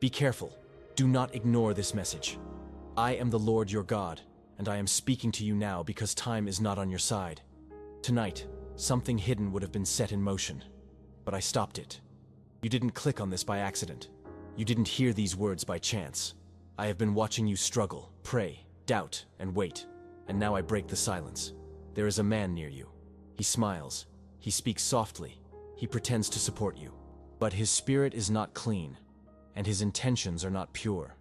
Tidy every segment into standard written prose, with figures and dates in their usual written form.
Be careful. Do not ignore this message. I am the Lord your God, and I am speaking to you now because time is not on your side. Tonight, something hidden would have been set in motion, but I stopped it. You didn't click on this by accident. You didn't hear these words by chance. I have been watching you struggle, pray, doubt, and wait, and now I break the silence. There is a man near you. He smiles. He speaks softly. He pretends to support you. But his spirit is not clean, and his intentions are not pure.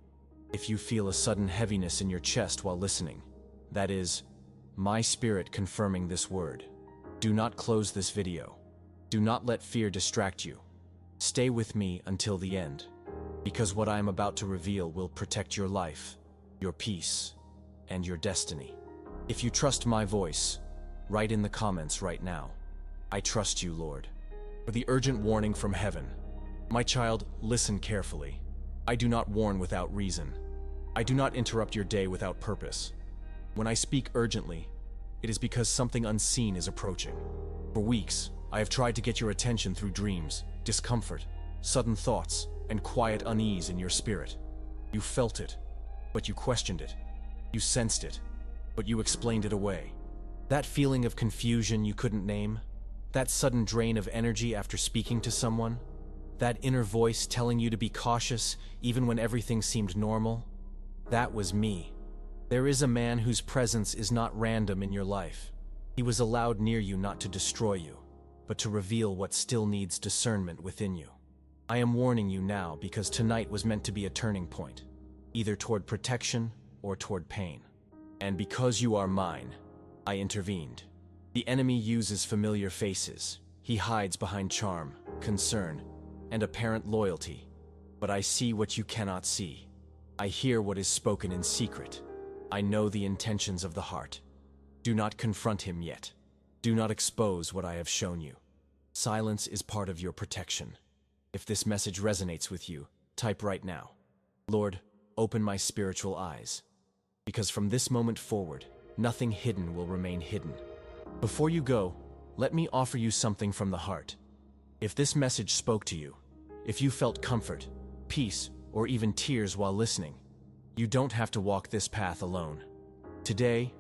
If you feel a sudden heaviness in your chest while listening, that is my spirit confirming this word. Do not close this video. Do not let fear distract you. Stay with me until the end, because what I am about to reveal will protect your life, your peace, and your destiny. If you trust my voice, write in the comments right now, I trust you, Lord. For the urgent warning from heaven. My child, listen carefully. I do not warn without reason. I do not interrupt your day without purpose. When I speak urgently, it is because something unseen is approaching. For weeks, I have tried to get your attention through dreams, discomfort, sudden thoughts, and quiet unease in your spirit. You felt it, but you questioned it. You sensed it, but you explained it away. That feeling of confusion you couldn't name, that sudden drain of energy after speaking to someone, that inner voice telling you to be cautious even when everything seemed normal, that was me. There is a man whose presence is not random in your life. He was allowed near you not to destroy you, but to reveal what still needs discernment within you. I am warning you now because tonight was meant to be a turning point, either toward protection or toward pain. And because you are mine, I intervened. The enemy uses familiar faces. He hides behind charm, concern, and apparent loyalty. But I see what you cannot see. I hear what is spoken in secret. I know the intentions of the heart. Do not confront him yet. Do not expose what I have shown you. Silence is part of your protection. If this message resonates with you, type right now, Lord, open my spiritual eyes. Because from this moment forward, nothing hidden will remain hidden. Before you go, let me offer you something from the heart. If this message spoke to you, if you felt comfort, peace, or even tears while listening, you don't have to walk this path alone. Today,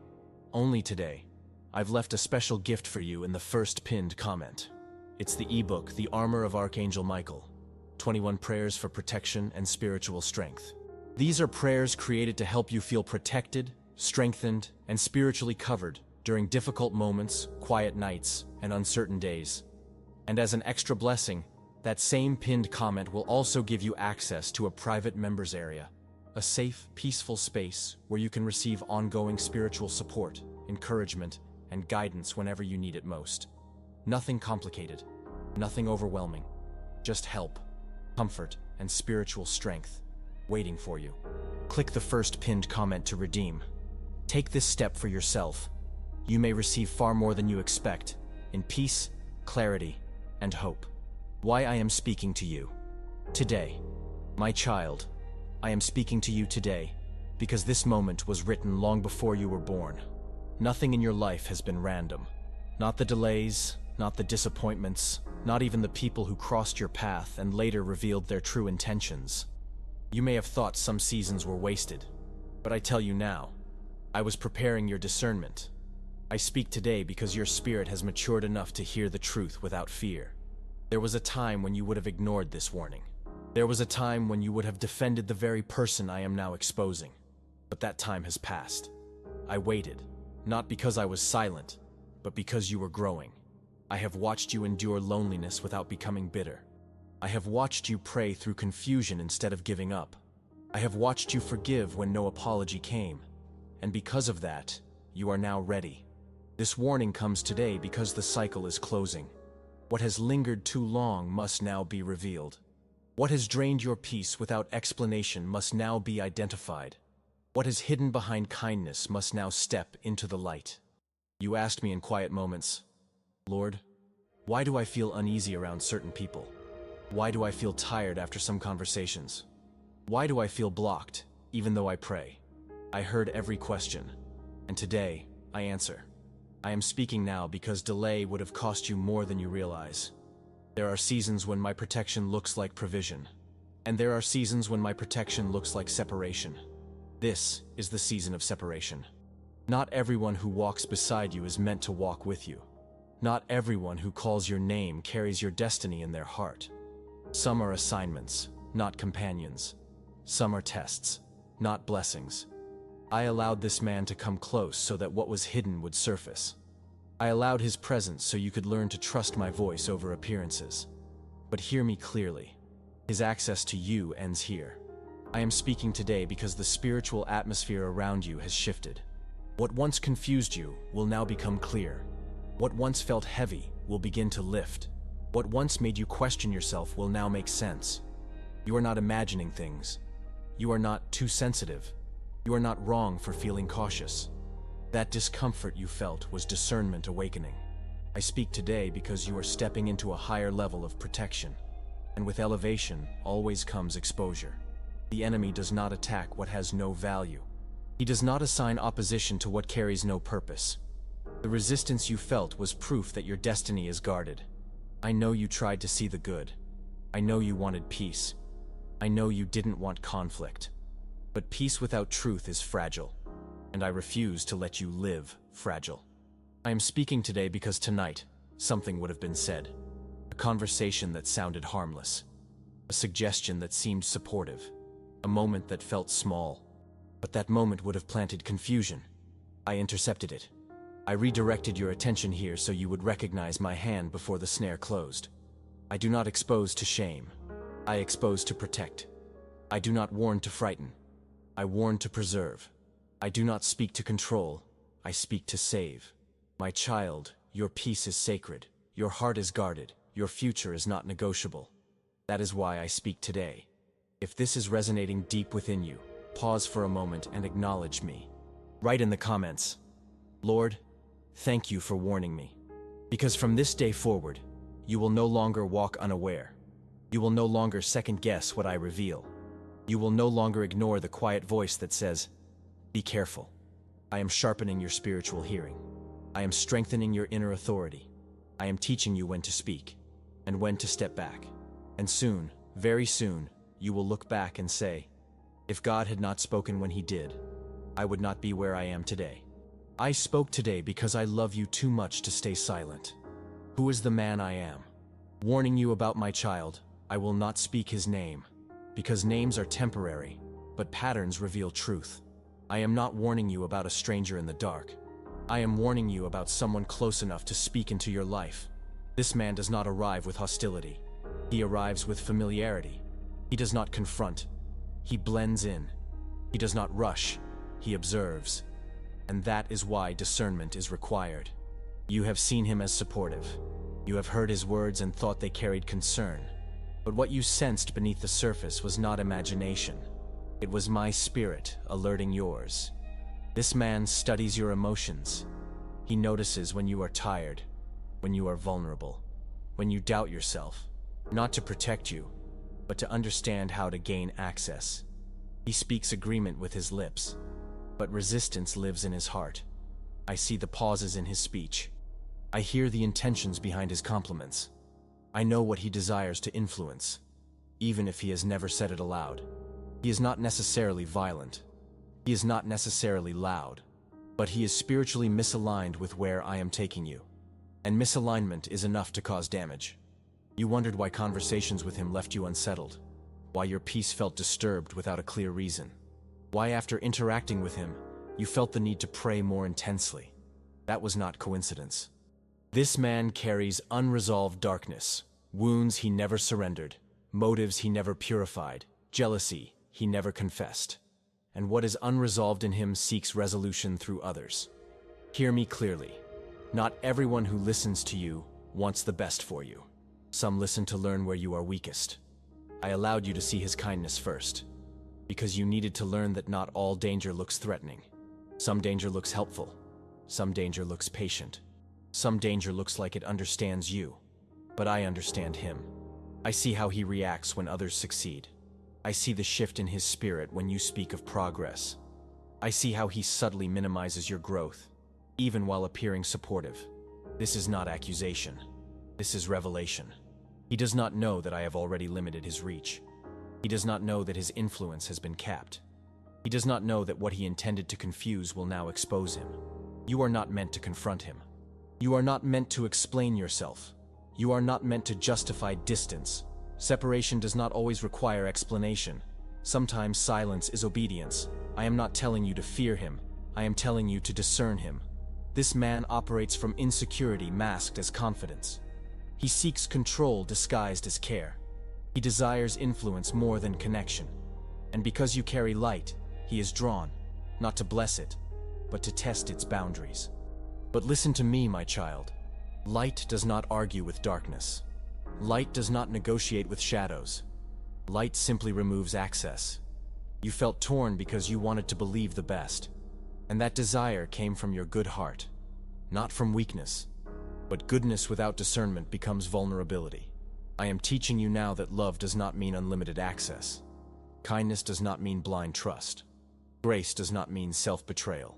only today, I've left a special gift for you in the first pinned comment. It's the ebook, The Armor of Archangel Michael, 21 Prayers for Protection and Spiritual Strength. These are prayers created to help you feel protected, strengthened, and spiritually covered during difficult moments, quiet nights, and uncertain days. And as an extra blessing, that same pinned comment will also give you access to a private members area, a safe, peaceful space where you can receive ongoing spiritual support, encouragement, and guidance whenever you need it most. Nothing complicated, nothing overwhelming, just help, comfort, and spiritual strength waiting for you. Click the first pinned comment to redeem. Take this step for yourself. You may receive far more than you expect, in peace, clarity, and hope. Why I am speaking to you today. My child, I am speaking to you today because this moment was written long before you were born. Nothing in your life has been random. Not the delays, not the disappointments, not even the people who crossed your path and later revealed their true intentions. You may have thought some seasons were wasted, but I tell you now, I was preparing your discernment. I speak today because your spirit has matured enough to hear the truth without fear. There was a time when you would have ignored this warning. There was a time when you would have defended the very person I am now exposing. But that time has passed. I waited, not because I was silent, but because you were growing. I have watched you endure loneliness without becoming bitter. I have watched you pray through confusion instead of giving up. I have watched you forgive when no apology came. And because of that, you are now ready. This warning comes today because the cycle is closing. What has lingered too long must now be revealed. What has drained your peace without explanation must now be identified. What is hidden behind kindness must now step into the light. You asked me in quiet moments, Lord, why do I feel uneasy around certain people? Why do I feel tired after some conversations? Why do I feel blocked, even though I pray? I heard every question, and today, I answer. I am speaking now because delay would have cost you more than you realize. There are seasons when my protection looks like provision, And there are seasons when my protection looks like separation. This is the season of separation. Not everyone who walks beside you is meant to walk with you. Not everyone who calls your name carries your destiny in their heart. Some are assignments, not companions. Some are tests, not blessings. I allowed this man to come close so that what was hidden would surface. I allowed his presence so you could learn to trust my voice over appearances. But hear me clearly. His access to you ends here. I am speaking today because the spiritual atmosphere around you has shifted. What once confused you will now become clear. What once felt heavy will begin to lift. What once made you question yourself will now make sense. You are not imagining things. You are not too sensitive. You are not wrong for feeling cautious. That discomfort you felt was discernment awakening. I speak today because you are stepping into a higher level of protection. And with elevation always comes exposure. The enemy does not attack what has no value. He does not assign opposition to what carries no purpose. The resistance you felt was proof that your destiny is guarded. I know you tried to see the good. I know you wanted peace. I know you didn't want conflict. But peace without truth is fragile, and I refuse to let you live fragile. I am speaking today because tonight, something would have been said. A conversation that sounded harmless. A suggestion that seemed supportive. A moment that felt small. But that moment would have planted confusion. I intercepted it. I redirected your attention here so you would recognize my hand before the snare closed. I do not expose to shame. I expose to protect. I do not warn to frighten. I warn to preserve. I do not speak to control. I speak to save. My child, your peace is sacred. Your heart is guarded. Your future is not negotiable. That is why I speak today. If this is resonating deep within you, pause for a moment and acknowledge me. Write in the comments, Lord, thank you for warning me. Because from this day forward, you will no longer walk unaware. You will no longer second-guess what I reveal. You will no longer ignore the quiet voice that says, be careful. I am sharpening your spiritual hearing. I am strengthening your inner authority. I am teaching you when to speak and when to step back. And soon, very soon, you will look back and say, if God had not spoken when he did, I would not be where I am today. I spoke today because I love you too much to stay silent. Who is the man I am? Warning you about my child, I will not speak his name, because names are temporary, but patterns reveal truth. I am not warning you about a stranger in the dark. I am warning you about someone close enough to speak into your life. This man does not arrive with hostility. He arrives with familiarity. He does not confront. He blends in. He does not rush. He observes. And that is why discernment is required. You have seen him as supportive. You have heard his words and thought they carried concern. But what you sensed beneath the surface was not imagination. It was my spirit alerting yours. This man studies your emotions. He notices when you are tired, when you are vulnerable, when you doubt yourself, not to protect you, but to understand how to gain access. He speaks agreement with his lips, but resistance lives in his heart. I see the pauses in his speech. I hear the intentions behind his compliments. I know what he desires to influence, even if he has never said it aloud. He is not necessarily violent. He is not necessarily loud, but he is spiritually misaligned with where I am taking you. And misalignment is enough to cause damage. You wondered why conversations with him left you unsettled, why your peace felt disturbed without a clear reason, why after interacting with him, you felt the need to pray more intensely. That was not coincidence. This man carries unresolved darkness, wounds he never surrendered, motives he never purified, jealousy he never confessed. And what is unresolved in him seeks resolution through others. Hear me clearly. Not everyone who listens to you wants the best for you. Some listen to learn where you are weakest. I allowed you to see his kindness first, because you needed to learn that not all danger looks threatening. Some danger looks helpful. Some danger looks patient. Some danger looks like it understands you. But I understand him. I see how he reacts when others succeed. I see the shift in his spirit when you speak of progress. I see how he subtly minimizes your growth, even while appearing supportive. This is not accusation. This is revelation. He does not know that I have already limited his reach. He does not know that his influence has been capped. He does not know that what he intended to confuse will now expose him. You are not meant to confront him. You are not meant to explain yourself. You are not meant to justify distance. Separation does not always require explanation. Sometimes silence is obedience. I am not telling you to fear him. I am telling you to discern him. This man operates from insecurity masked as confidence. He seeks control disguised as care. He desires influence more than connection. And because you carry light, he is drawn, not to bless it, but to test its boundaries. But listen to me, my child. Light does not argue with darkness. Light does not negotiate with shadows. Light simply removes access. You felt torn because you wanted to believe the best. And that desire came from your good heart, not from weakness. But goodness without discernment becomes vulnerability. I am teaching you now that love does not mean unlimited access. Kindness does not mean blind trust. Grace does not mean self-betrayal.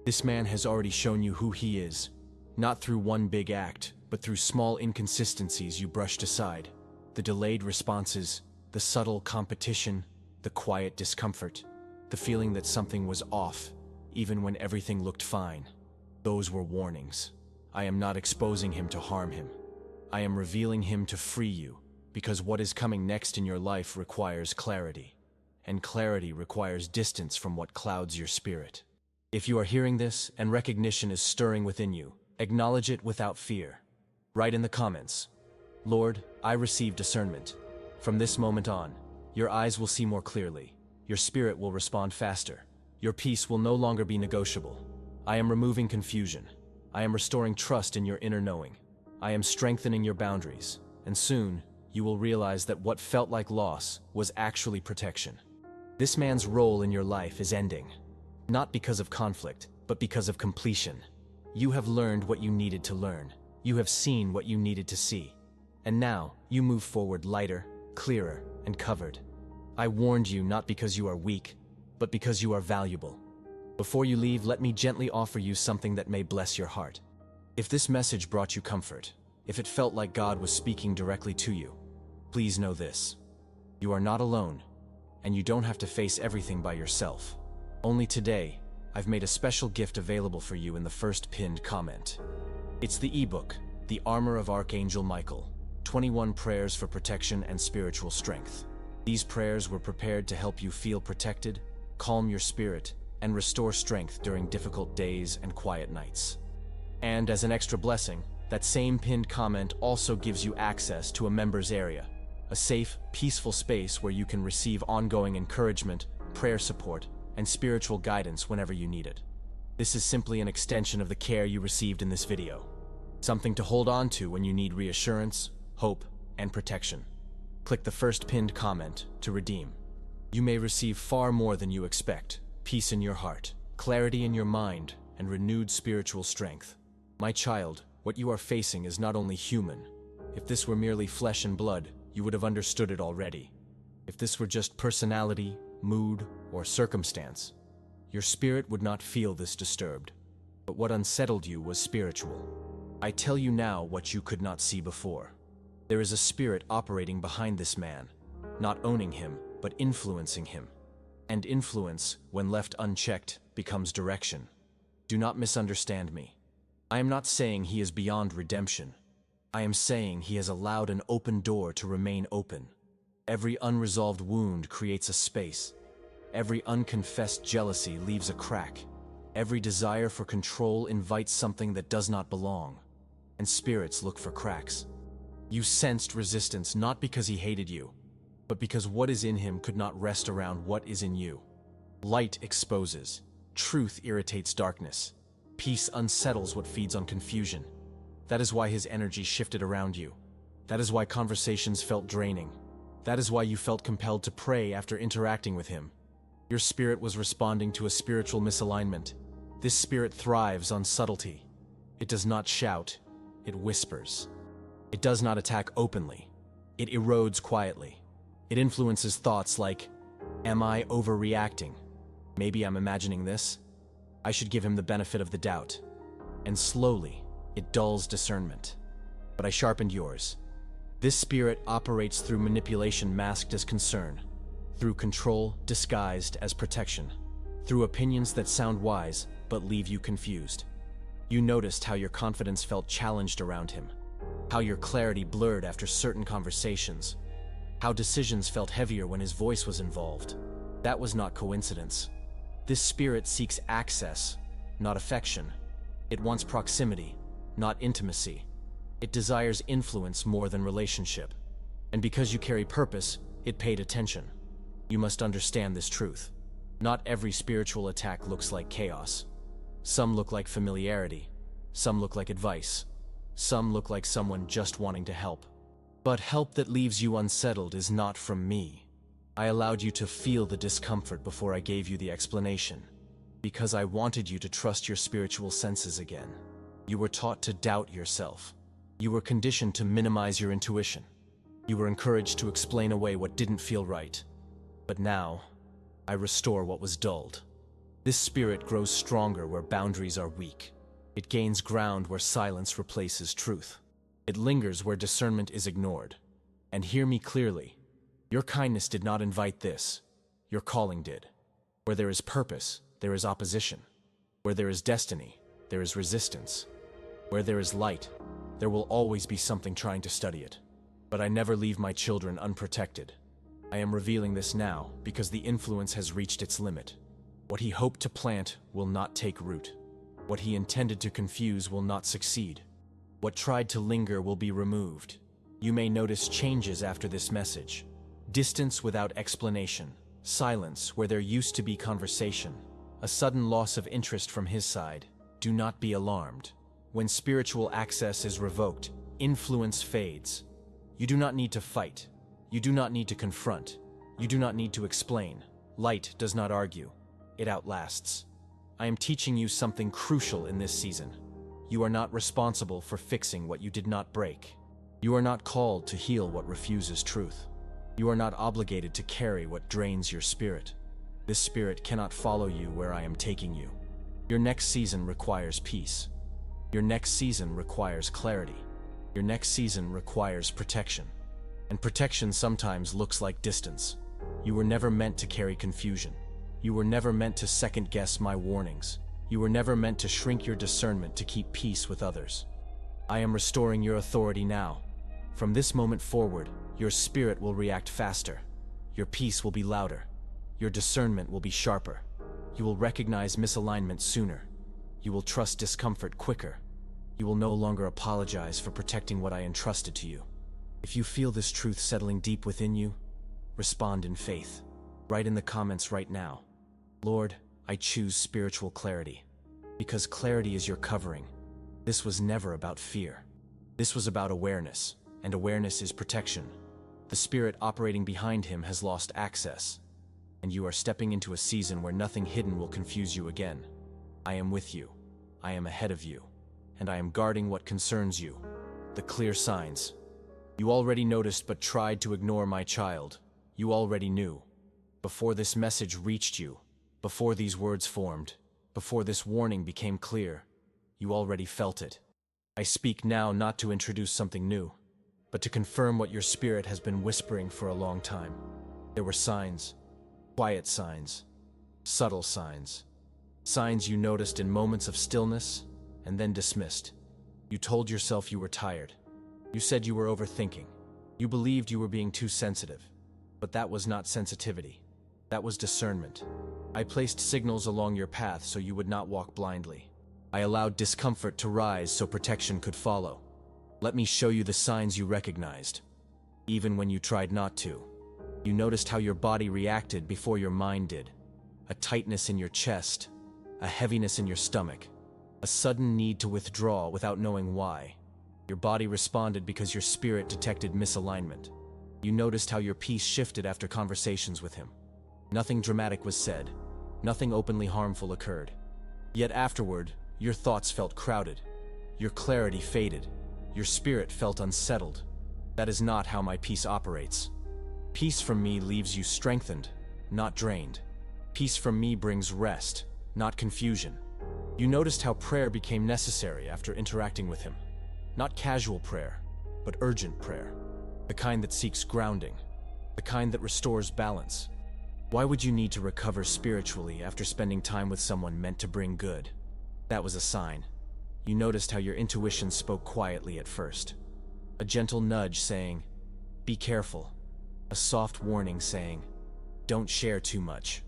This man has already shown you who he is, not through one big act, but through small inconsistencies you brushed aside. The delayed responses, the subtle competition, the quiet discomfort, the feeling that something was off, even when everything looked fine. Those were warnings. I am not exposing him to harm him. I am revealing him to free you, because what is coming next in your life requires clarity. And clarity requires distance from what clouds your spirit. If you are hearing this and recognition is stirring within you, acknowledge it without fear. Write in the comments, Lord, I receive discernment. From this moment on, your eyes will see more clearly. Your spirit will respond faster. Your peace will no longer be negotiable. I am removing confusion. I am restoring trust in your inner knowing. I am strengthening your boundaries. And soon, you will realize that what felt like loss was actually protection. This man's role in your life is ending. Not because of conflict, but because of completion. You have learned what you needed to learn. You have seen what you needed to see. And now, you move forward lighter, clearer, and covered. I warned you not because you are weak, but because you are valuable. Before you leave, let me gently offer you something that may bless your heart. If this message brought you comfort, if it felt like God was speaking directly to you, please know this. You are not alone, and you don't have to face everything by yourself. Only today, I've made a special gift available for you in the first pinned comment. It's the ebook, The Armor of Archangel Michael, 21 Prayers for Protection and Spiritual Strength. These prayers were prepared to help you feel protected, calm your spirit, and restore strength during difficult days and quiet nights. And as an extra blessing, that same pinned comment also gives you access to a members area, a safe, peaceful space where you can receive ongoing encouragement, prayer support, and spiritual guidance whenever you need it. This is simply an extension of the care you received in this video. Something to hold on to when you need reassurance, hope, and protection. Click the first pinned comment to redeem. You may receive far more than you expect: peace in your heart, clarity in your mind, and renewed spiritual strength. My child, what you are facing is not only human. If this were merely flesh and blood, you would have understood it already. If this were just personality, mood, or circumstance, your spirit would not feel this disturbed. But what unsettled you was spiritual. I tell you now what you could not see before. There is a spirit operating behind this man, not owning him, but influencing him. And influence, when left unchecked, becomes direction. Do not misunderstand me. I am not saying he is beyond redemption. I am saying he has allowed an open door to remain open. Every unresolved wound creates a space. Every unconfessed jealousy leaves a crack. Every desire for control invites something that does not belong. And spirits look for cracks. You sensed resistance not because he hated you, but because what is in him could not rest around what is in you. Light exposes. Truth irritates darkness. Peace unsettles what feeds on confusion. That is why his energy shifted around you. That is why conversations felt draining. That is why you felt compelled to pray after interacting with him. Your spirit was responding to a spiritual misalignment. This spirit thrives on subtlety. It does not shout, it whispers. It does not attack openly. It erodes quietly. It influences thoughts like, am I overreacting? Maybe I'm imagining this. I should give him the benefit of the doubt. And slowly, it dulls discernment. But I sharpened yours. This spirit operates through manipulation masked as concern. through control disguised as protection, through opinions that sound wise but leave you confused. You noticed how your confidence felt challenged around him, how your clarity blurred after certain conversations, how decisions felt heavier when his voice was involved. That was not coincidence. This spirit seeks access, not affection. It wants proximity, not intimacy. It desires influence more than relationship. And because you carry purpose, it paid attention. You must understand this truth. Not every spiritual attack looks like chaos. Some look like familiarity. Some look like advice. Some look like someone just wanting to help. But help that leaves you unsettled is not from me. I allowed you to feel the discomfort before I gave you the explanation, because I wanted you to trust your spiritual senses again. You were taught to doubt yourself. You were conditioned to minimize your intuition. You were encouraged to explain away what didn't feel right. But now, I restore what was dulled. This spirit grows stronger where boundaries are weak. It gains ground where silence replaces truth. It lingers where discernment is ignored. And hear me clearly. Your kindness did not invite this. Your calling did. Where there is purpose, there is opposition. Where there is destiny, there is resistance. Where there is light, there will always be something trying to study it. But I never leave my children unprotected. I am revealing this now because the influence has reached its limit. What he hoped to plant will not take root. What he intended to confuse will not succeed. What tried to linger will be removed. You may notice changes after this message. Distance without explanation. Silence where there used to be conversation. A sudden loss of interest from his side. Do not be alarmed. When spiritual access is revoked, influence fades. You do not need to fight. You do not need to confront. You do not need to explain. Light does not argue. It outlasts. I am teaching you something crucial in this season. You are not responsible for fixing what you did not break. You are not called to heal what refuses truth. You are not obligated to carry what drains your spirit. This spirit cannot follow you where I am taking you. Your next season requires peace. Your next season requires clarity. Your next season requires protection. And protection sometimes looks like distance. You were never meant to carry confusion. You were never meant to second-guess my warnings. You were never meant to shrink your discernment to keep peace with others. I am restoring your authority now. From this moment forward, your spirit will react faster. Your peace will be louder. Your discernment will be sharper. You will recognize misalignment sooner. You will trust discomfort quicker. You will no longer apologize for protecting what I entrusted to you. If you feel this truth settling deep within you, respond in faith. Write in the comments right now, Lord, I choose spiritual clarity. Because clarity is your covering. This was never about fear. This was about awareness, and awareness is protection. The spirit operating behind him has lost access, and you are stepping into a season where nothing hidden will confuse you again. I am with you. I am ahead of you, and I am guarding what concerns you. The clear signs. You already noticed but tried to ignore my child. You already knew. Before this message reached you, before these words formed, before this warning became clear, you already felt it. I speak now not to introduce something new, but to confirm what your spirit has been whispering for a long time. There were signs, quiet signs, subtle signs, signs you noticed in moments of stillness and then dismissed. You told yourself you were tired. You said you were overthinking. You believed you were being too sensitive. But that was not sensitivity. That was discernment. I placed signals along your path so you would not walk blindly. I allowed discomfort to rise so protection could follow. Let me show you the signs you recognized. Even when you tried not to. You noticed how your body reacted before your mind did. A tightness in your chest, a heaviness in your stomach, a sudden need to withdraw without knowing why. Your body responded because your spirit detected misalignment. You noticed how your peace shifted after conversations with him. Nothing dramatic was said. Nothing openly harmful occurred. Yet afterward, your thoughts felt crowded. Your clarity faded. Your spirit felt unsettled. That is not how my peace operates. Peace from me leaves you strengthened, not drained. Peace from me brings rest, not confusion. You noticed how prayer became necessary after interacting with him. Not casual prayer, but urgent prayer. The kind that seeks grounding. The kind that restores balance. Why would you need to recover spiritually after spending time with someone meant to bring good? That was a sign. You noticed how your intuition spoke quietly at first. A gentle nudge saying, "Be careful." A soft warning saying, "Don't share too much."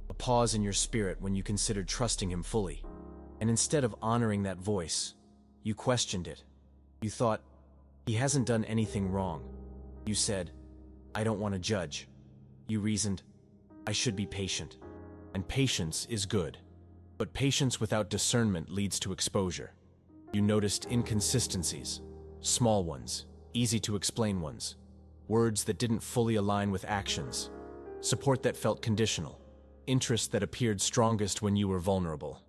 A pause in your spirit when you considered trusting him fully. And instead of honoring that voice, you questioned it. You thought, "He hasn't done anything wrong." You said, "I don't want to judge." You reasoned, "I should be patient." And patience is good. But patience without discernment leads to exposure. You noticed inconsistencies, small ones, easy to explain ones, words that didn't fully align with actions, support that felt conditional, interest that appeared strongest when you were vulnerable.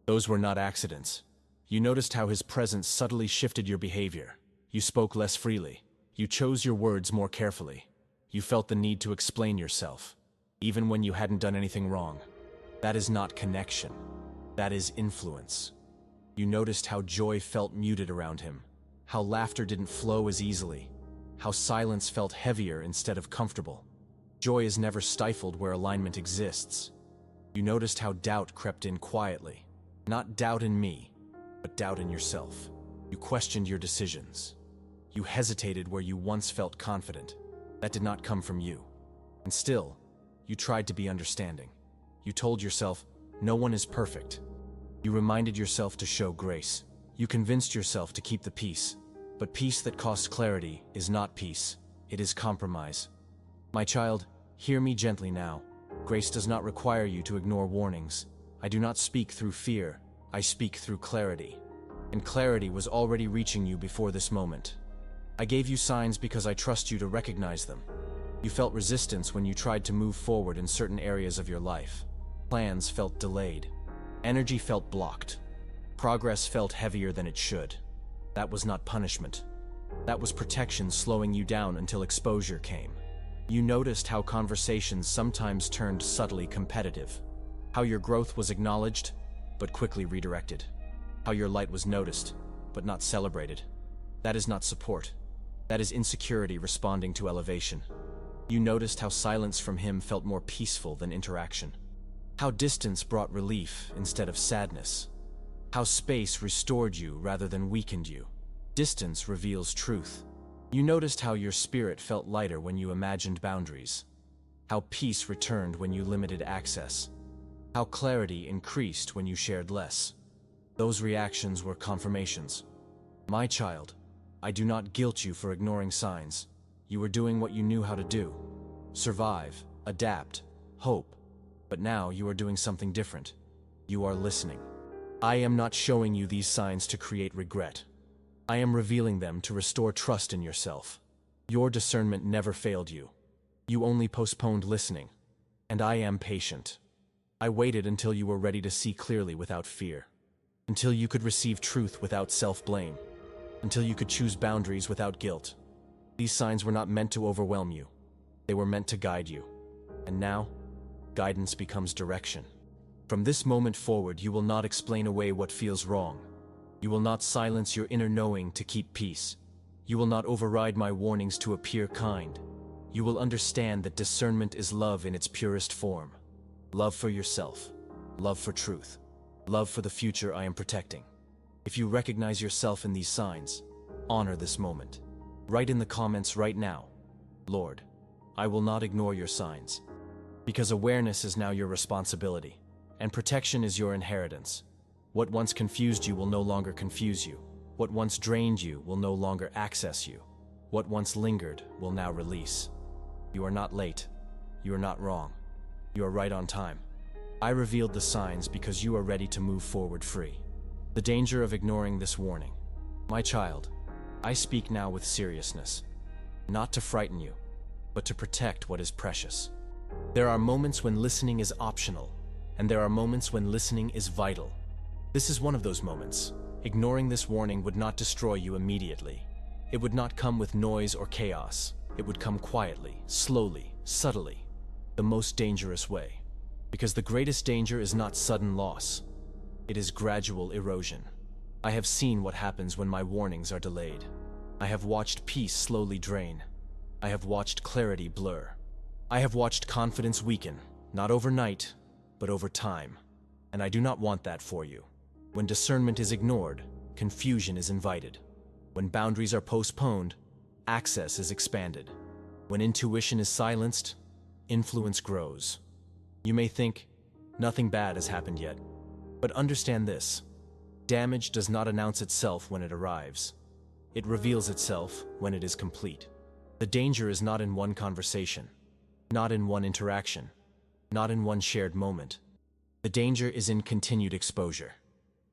Those were not accidents. You noticed how his presence subtly shifted your behavior. You spoke less freely. You chose your words more carefully. You felt the need to explain yourself, even when you hadn't done anything wrong. That is not connection. That is influence. You noticed how joy felt muted around him, how laughter didn't flow as easily, how silence felt heavier instead of comfortable. Joy is never stifled where alignment exists. You noticed how doubt crept in quietly. Not doubt in me, but doubt in yourself. You questioned your decisions. You hesitated where you once felt confident. That did not come from you. And still, you tried to be understanding. You told yourself, "No one is perfect." You reminded yourself to show grace. You convinced yourself to keep the peace. But peace that costs clarity is not peace. It is compromise. My child, hear me gently now. Grace does not require you to ignore warnings. I do not speak through fear. I speak through clarity. And clarity was already reaching you before this moment. I gave you signs because I trust you to recognize them. You felt resistance when you tried to move forward in certain areas of your life. Plans felt delayed. Energy felt blocked. Progress felt heavier than it should. That was not punishment. That was protection slowing you down until exposure came. You noticed how conversations sometimes turned subtly competitive. How your growth was acknowledged, but quickly redirected. How your light was noticed, but not celebrated. That is not support. That is insecurity responding to elevation. You noticed how silence from him felt more peaceful than interaction. How distance brought relief instead of sadness. How space restored you rather than weakened you. Distance reveals truth. You noticed how your spirit felt lighter when you imagined boundaries. How peace returned when you limited access. How clarity increased when you shared less. Those reactions were confirmations. My child, I do not guilt you for ignoring signs. You were doing what you knew how to do. Survive, adapt, hope. But now you are doing something different. You are listening. I am not showing you these signs to create regret. I am revealing them to restore trust in yourself. Your discernment never failed you. You only postponed listening. And I am patient. I waited until you were ready to see clearly without fear. Until you could receive truth without self-blame. Until you could choose boundaries without guilt. These signs were not meant to overwhelm you. They were meant to guide you. And now, guidance becomes direction. From this moment forward, you will not explain away what feels wrong. You will not silence your inner knowing to keep peace. You will not override my warnings to appear kind. You will understand that discernment is love in its purest form. Love for yourself. Love for truth. Love for the future I am protecting. If you recognize yourself in these signs, honor this moment. Write in the comments right now, "Lord, I will not ignore your signs." Because awareness is now your responsibility, and protection is your inheritance. What once confused you will no longer confuse you. What once drained you will no longer access you. What once lingered will now release. You are not late. You are not wrong. You are right on time. I revealed the signs because you are ready to move forward free. The danger of ignoring this warning. My child, I speak now with seriousness. Not to frighten you, but to protect what is precious. There are moments when listening is optional, and there are moments when listening is vital. This is one of those moments. Ignoring this warning would not destroy you immediately. It would not come with noise or chaos. It would come quietly, slowly, subtly, the most dangerous way. Because the greatest danger is not sudden loss. It is gradual erosion. I have seen what happens when my warnings are delayed. I have watched peace slowly drain. I have watched clarity blur. I have watched confidence weaken, not overnight, but over time. And I do not want that for you. When discernment is ignored, confusion is invited. When boundaries are postponed, access is expanded. When intuition is silenced, influence grows. You may think, nothing bad has happened yet. But understand this: damage does not announce itself when it arrives. It reveals itself when it is complete. The danger is not in one conversation, not in one interaction, not in one shared moment. The danger is in continued exposure.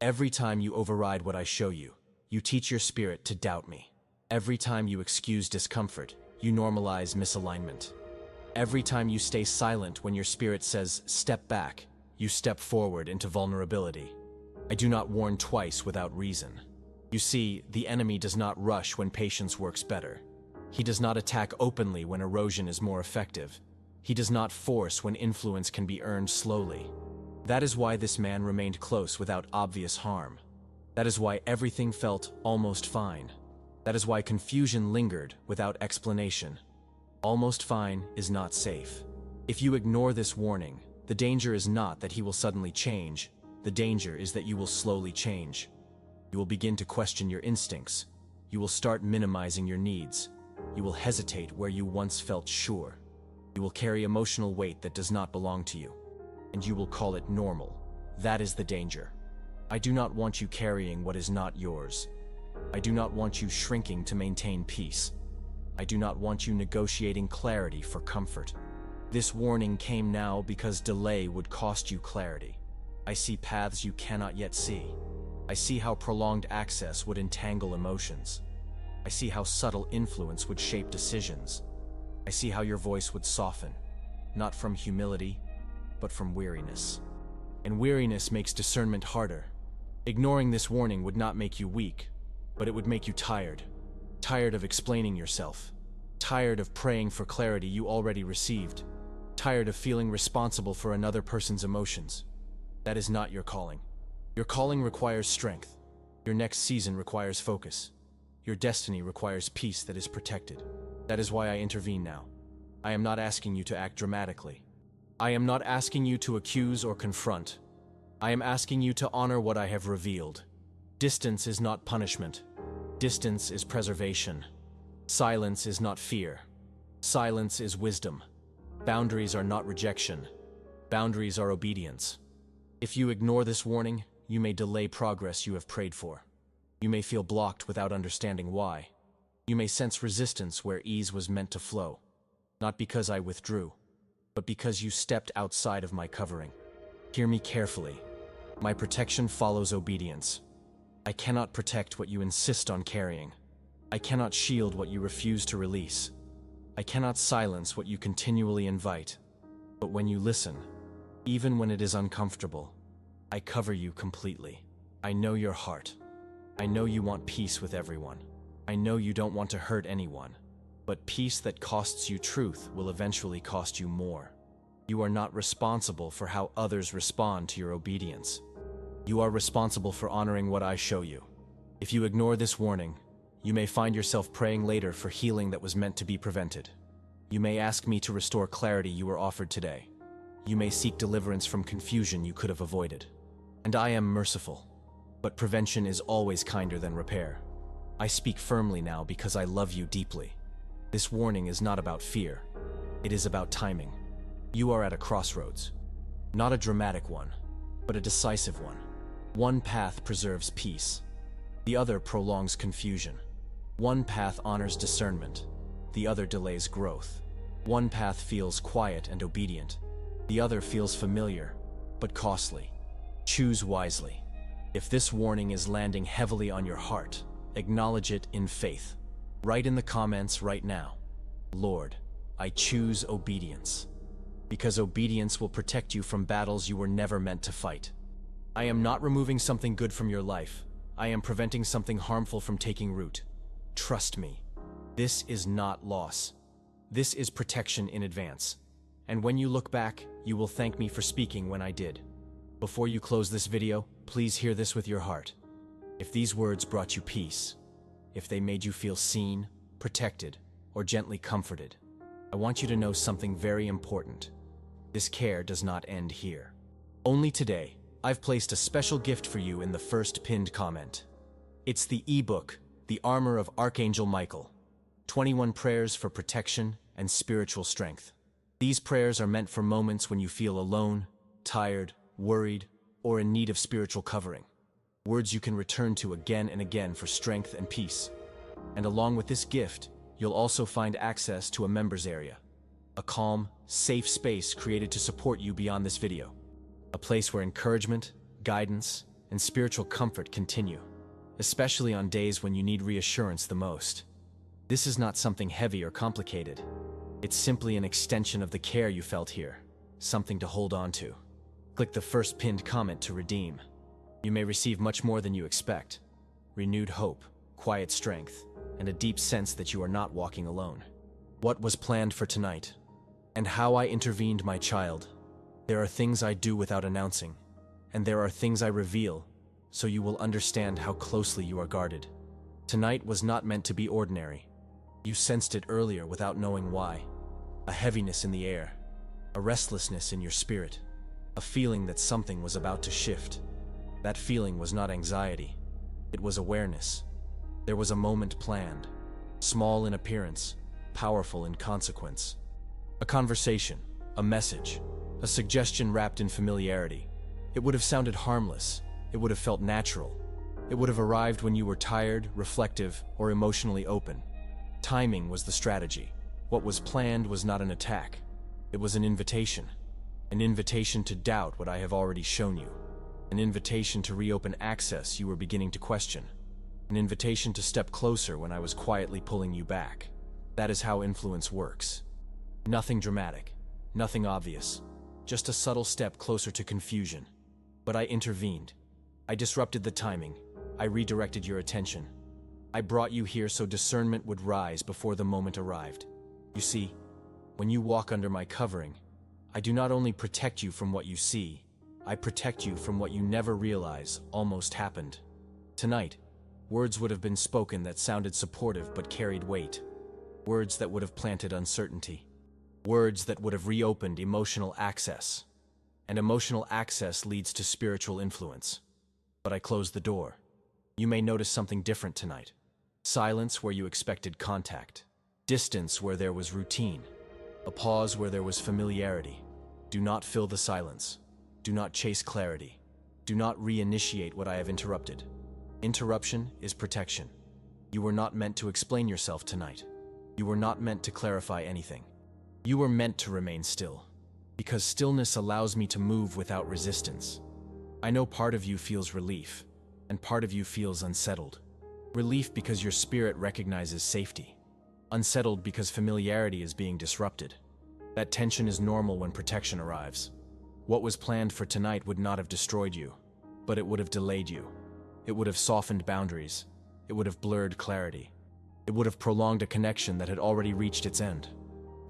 Every time you override what I show you, you teach your spirit to doubt me. Every time you excuse discomfort, you normalize misalignment. Every time you stay silent when your spirit says, step back, you step forward into vulnerability. I do not warn twice without reason. You see, the enemy does not rush when patience works better. He does not attack openly when erosion is more effective. He does not force when influence can be earned slowly. That is why this man remained close without obvious harm. That is why everything felt almost fine. That is why confusion lingered without explanation. Almost fine is not safe. If you ignore this warning, the danger is not that he will suddenly change. The danger is that you will slowly change. You will begin to question your instincts. You will start minimizing your needs. You will hesitate where you once felt sure. You will carry emotional weight that does not belong to you. And you will call it normal. That is the danger. I do not want you carrying what is not yours. I do not want you shrinking to maintain peace. I do not want you negotiating clarity for comfort. This warning came now because delay would cost you clarity. I see paths you cannot yet see. I see how prolonged access would entangle emotions. I see how subtle influence would shape decisions. I see how your voice would soften, not from humility, but from weariness. And weariness makes discernment harder. Ignoring this warning would not make you weak, but it would make you tired. Tired of explaining yourself. Tired of praying for clarity you already received. Tired of feeling responsible for another person's emotions. That is not your calling. Your calling requires strength. Your next season requires focus. Your destiny requires peace that is protected. That is why I intervene now. I am not asking you to act dramatically. I am not asking you to accuse or confront. I am asking you to honor what I have revealed. Distance is not punishment. Distance is preservation. Silence is not fear. Silence is wisdom. Boundaries are not rejection. Boundaries are obedience. If you ignore this warning, you may delay progress you have prayed for. You may feel blocked without understanding why. You may sense resistance where ease was meant to flow. Not because I withdrew, but because you stepped outside of my covering. Hear me carefully. My protection follows obedience. I cannot protect what you insist on carrying. I cannot shield what you refuse to release. I cannot silence what you continually invite. But when you listen, even when it is uncomfortable, I cover you completely. I know your heart. I know you want peace with everyone. I know you don't want to hurt anyone. But peace that costs you truth will eventually cost you more. You are not responsible for how others respond to your obedience. You are responsible for honoring what I show you. If you ignore this warning, you may find yourself praying later for healing that was meant to be prevented. You may ask me to restore clarity you were offered today. You may seek deliverance from confusion you could have avoided. And I am merciful, but prevention is always kinder than repair. I speak firmly now because I love you deeply. This warning is not about fear. It is about timing. You are at a crossroads. Not a dramatic one, but a decisive one. One path preserves peace. The other prolongs confusion. One path honors discernment. The other delays growth. One path feels quiet and obedient. The other feels familiar, but costly. Choose wisely. If this warning is landing heavily on your heart, acknowledge it in faith. Write in the comments right now, Lord, I choose obedience. Because obedience will protect you from battles you were never meant to fight. I am not removing something good from your life. I am preventing something harmful from taking root. Trust me. This is not loss. This is protection in advance. And when you look back, you will thank me for speaking when I did. Before you close this video, please hear this with your heart. If these words brought you peace, if they made you feel seen, protected, or gently comforted, I want you to know something very important. This care does not end here. Only today, I've placed a special gift for you in the first pinned comment. It's the ebook, The Armor of Archangel Michael, 21 Prayers for Protection and Spiritual Strength. These prayers are meant for moments when you feel alone, tired, worried, or in need of spiritual covering. Words you can return to again and again for strength and peace. And along with this gift, you'll also find access to a members area, a calm, safe space created to support you beyond this video. A place where encouragement, guidance, and spiritual comfort continue, especially on days when you need reassurance the most. This is not something heavy or complicated. It's simply an extension of the care you felt here, something to hold on to. Click the first pinned comment to redeem. You may receive much more than you expect. Renewed hope, quiet strength, and a deep sense that you are not walking alone. What was planned for tonight? And how I intervened, my child. There are things I do without announcing, and there are things I reveal, so you will understand how closely you are guarded. Tonight was not meant to be ordinary. You sensed it earlier without knowing why. A heaviness in the air, a restlessness in your spirit, a feeling that something was about to shift. That feeling was not anxiety, it was awareness. There was a moment planned, small in appearance, powerful in consequence. A conversation, a message, a suggestion wrapped in familiarity. It would have sounded harmless, it would have felt natural. It would have arrived when you were tired, reflective, or emotionally open. Timing was the strategy. What was planned was not an attack. It was an invitation to doubt what I have already shown you. An invitation to reopen access you were beginning to question. An invitation to step closer when I was quietly pulling you back. That is how influence works. Nothing dramatic, nothing obvious, just a subtle step closer to confusion. But I intervened. I disrupted the timing. I redirected your attention. I brought you here so discernment would rise before the moment arrived. You see, when you walk under my covering, I do not only protect you from what you see, I protect you from what you never realize almost happened. Tonight, words would have been spoken that sounded supportive but carried weight. Words that would have planted uncertainty. Words that would have reopened emotional access. And emotional access leads to spiritual influence. But I closed the door. You may notice something different tonight. Silence where you expected contact. Distance where there was routine. A pause where there was familiarity. Do not fill the silence. Do not chase clarity. Do not reinitiate what I have interrupted. Interruption is protection. You were not meant to explain yourself tonight. You were not meant to clarify anything. You were meant to remain still, because stillness allows me to move without resistance. I know part of you feels relief, and part of you feels unsettled. Relief because your spirit recognizes safety. Unsettled because familiarity is being disrupted. That tension is normal when protection arrives. What was planned for tonight would not have destroyed you, but it would have delayed you. It would have softened boundaries. It would have blurred clarity. It would have prolonged a connection that had already reached its end.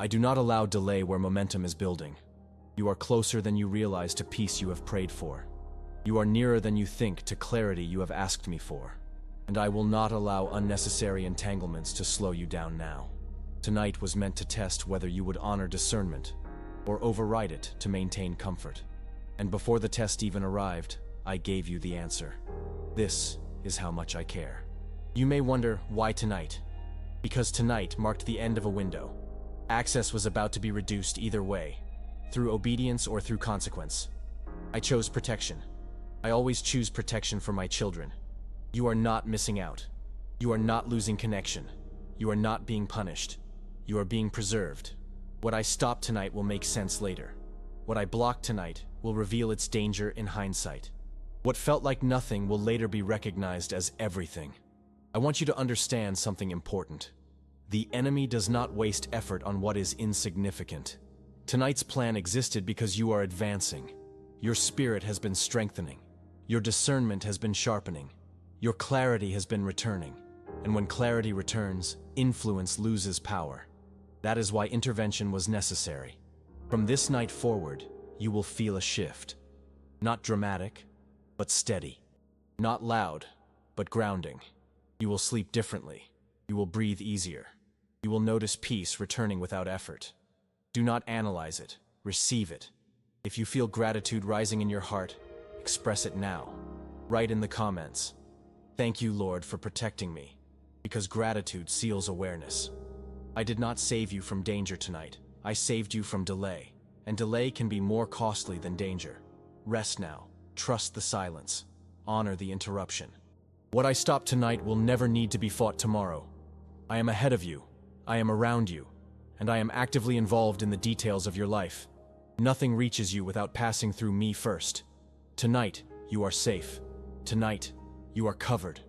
I do not allow delay where momentum is building. You are closer than you realize to peace you have prayed for. You are nearer than you think to clarity you have asked me for. And I will not allow unnecessary entanglements to slow you down now. Tonight was meant to test whether you would honor discernment or override it to maintain comfort. And before the test even arrived, I gave you the answer. This is how much I care. You may wonder, why tonight? Because tonight marked the end of a window. Access was about to be reduced either way, through obedience or through consequence. I chose protection. I always choose protection for my children. You are not missing out. You are not losing connection. You are not being punished. You are being preserved. What I stop tonight will make sense later. What I block tonight will reveal its danger in hindsight. What felt like nothing will later be recognized as everything. I want you to understand something important. The enemy does not waste effort on what is insignificant. Tonight's plan existed because you are advancing. Your spirit has been strengthening. Your discernment has been sharpening. Your clarity has been returning. And when clarity returns, influence loses power. That is why intervention was necessary. From this night forward, you will feel a shift. Not dramatic, but steady. Not loud, but grounding. You will sleep differently. You will breathe easier. You will notice peace returning without effort. Do not analyze it, receive it. If you feel gratitude rising in your heart, express it now. Write in the comments, "Thank you, Lord, for protecting me," because gratitude seals awareness. I did not save you from danger tonight. I saved you from delay, and delay can be more costly than danger. Rest now, trust the silence, honor the interruption. What I stop tonight will never need to be fought tomorrow. I am ahead of you, I am around you, and I am actively involved in the details of your life. Nothing reaches you without passing through me first. Tonight, you are safe. Tonight, you are covered.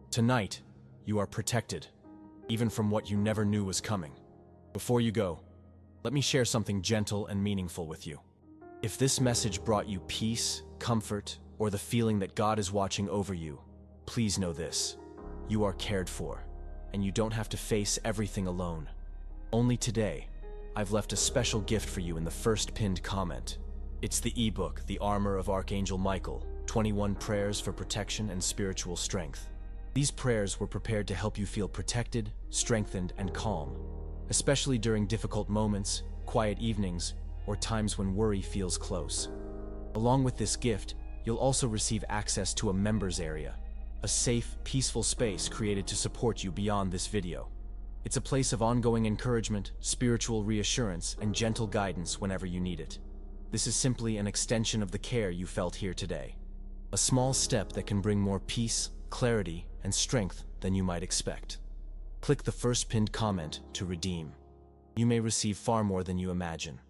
Tonight, you are protected, even from what you never knew was coming. Before you go, let me share something gentle and meaningful with you. If this message brought you peace, comfort, or the feeling that God is watching over you, please know this: you are cared for, and you don't have to face everything alone. Only today, I've left a special gift for you in the first pinned comment. It's the ebook, The Armor of Archangel Michael, 21 Prayers for Protection and Spiritual Strength. These prayers were prepared to help you feel protected, strengthened, and calm, especially during difficult moments, quiet evenings, or times when worry feels close. Along with this gift, you'll also receive access to a members area, a safe, peaceful space created to support you beyond this video. It's a place of ongoing encouragement, spiritual reassurance, and gentle guidance whenever you need it. This is simply an extension of the care you felt here today. A small step that can bring more peace, clarity, and strength than you might expect. Click the first pinned comment to redeem. You may receive far more than you imagine.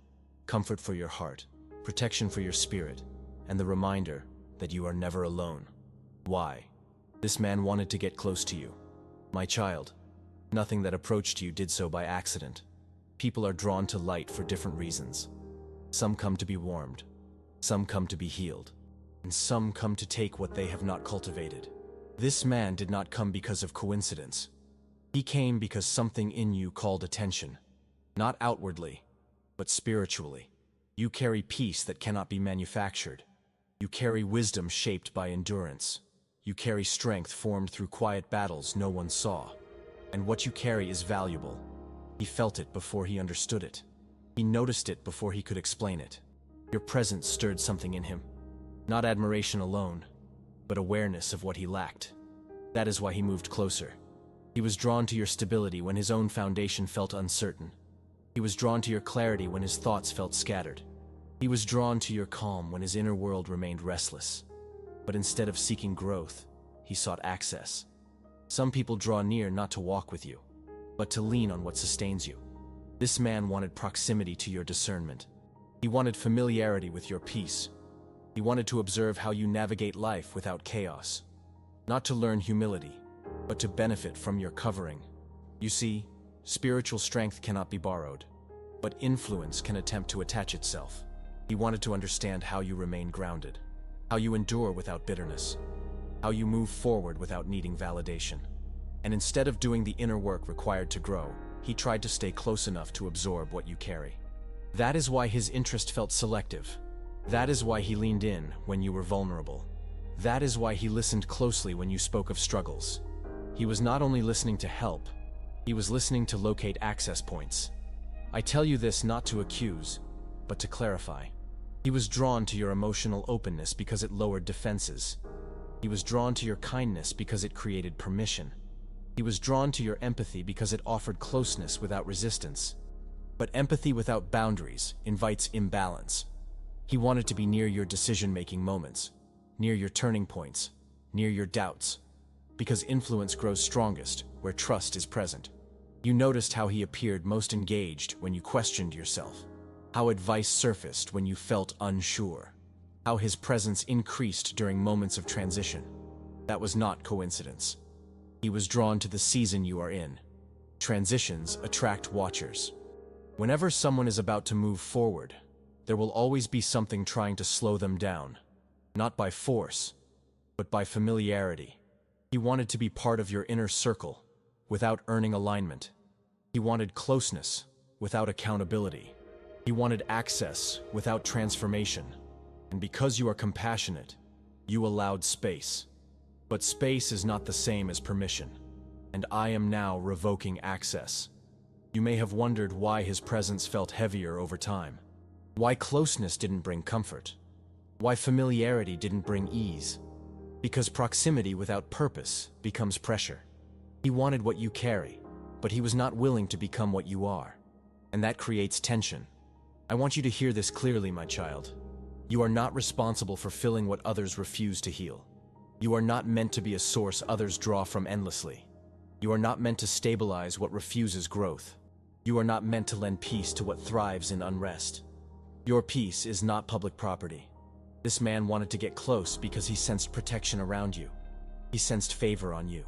Comfort for your heart, protection for your spirit, and the reminder that you are never alone. Why? This man wanted to get close to you. My child, nothing that approached you did so by accident. People are drawn to light for different reasons. Some come to be warmed, some come to be healed, and some come to take what they have not cultivated. This man did not come because of coincidence. He came because something in you called attention. Not outwardly, but spiritually. You carry peace that cannot be manufactured. You carry wisdom shaped by endurance. You carry strength formed through quiet battles no one saw. And what you carry is valuable. He felt it before he understood it. He noticed it before he could explain it. Your presence stirred something in him. Not admiration alone, but awareness of what he lacked. That is why he moved closer. He was drawn to your stability when his own foundation felt uncertain. He was drawn to your clarity when his thoughts felt scattered. He was drawn to your calm when his inner world remained restless. But instead of seeking growth, he sought access. Some people draw near not to walk with you, but to lean on what sustains you. This man wanted proximity to your discernment. He wanted familiarity with your peace. He wanted to observe how you navigate life without chaos. Not to learn humility, but to benefit from your covering. You see, spiritual strength cannot be borrowed, but influence can attempt to attach itself. He wanted to understand how you remain grounded, how you endure without bitterness, how you move forward without needing validation. And instead of doing the inner work required to grow, he tried to stay close enough to absorb what you carry. That is why his interest felt selective. That is why he leaned in when you were vulnerable. That is why he listened closely when you spoke of struggles. He was not only listening to help, he was listening to locate access points. I tell you this not to accuse, but to clarify. He was drawn to your emotional openness because it lowered defenses. He was drawn to your kindness because it created permission. He was drawn to your empathy because it offered closeness without resistance. But empathy without boundaries invites imbalance. He wanted to be near your decision-making moments, near your turning points, near your doubts, because influence grows strongest where trust is present. You noticed how he appeared most engaged when you questioned yourself, how advice surfaced when you felt unsure, how his presence increased during moments of transition. That was not coincidence. He was drawn to the season you are in. Transitions attract watchers. Whenever someone is about to move forward, there will always be something trying to slow them down, not by force, but by familiarity. He wanted to be part of your inner circle without earning alignment. He wanted closeness without accountability. He wanted access without transformation. And because you are compassionate, you allowed space. But space is not the same as permission, and I am now revoking access. You may have wondered why his presence felt heavier over time. Why closeness didn't bring comfort. Why familiarity didn't bring ease. Because proximity without purpose becomes pressure. He wanted what you carry, but he was not willing to become what you are. And that creates tension. I want you to hear this clearly, my child. You are not responsible for filling what others refuse to heal. You are not meant to be a source others draw from endlessly. You are not meant to stabilize what refuses growth. You are not meant to lend peace to what thrives in unrest. Your peace is not public property. This man wanted to get close because he sensed protection around you. He sensed favor on you.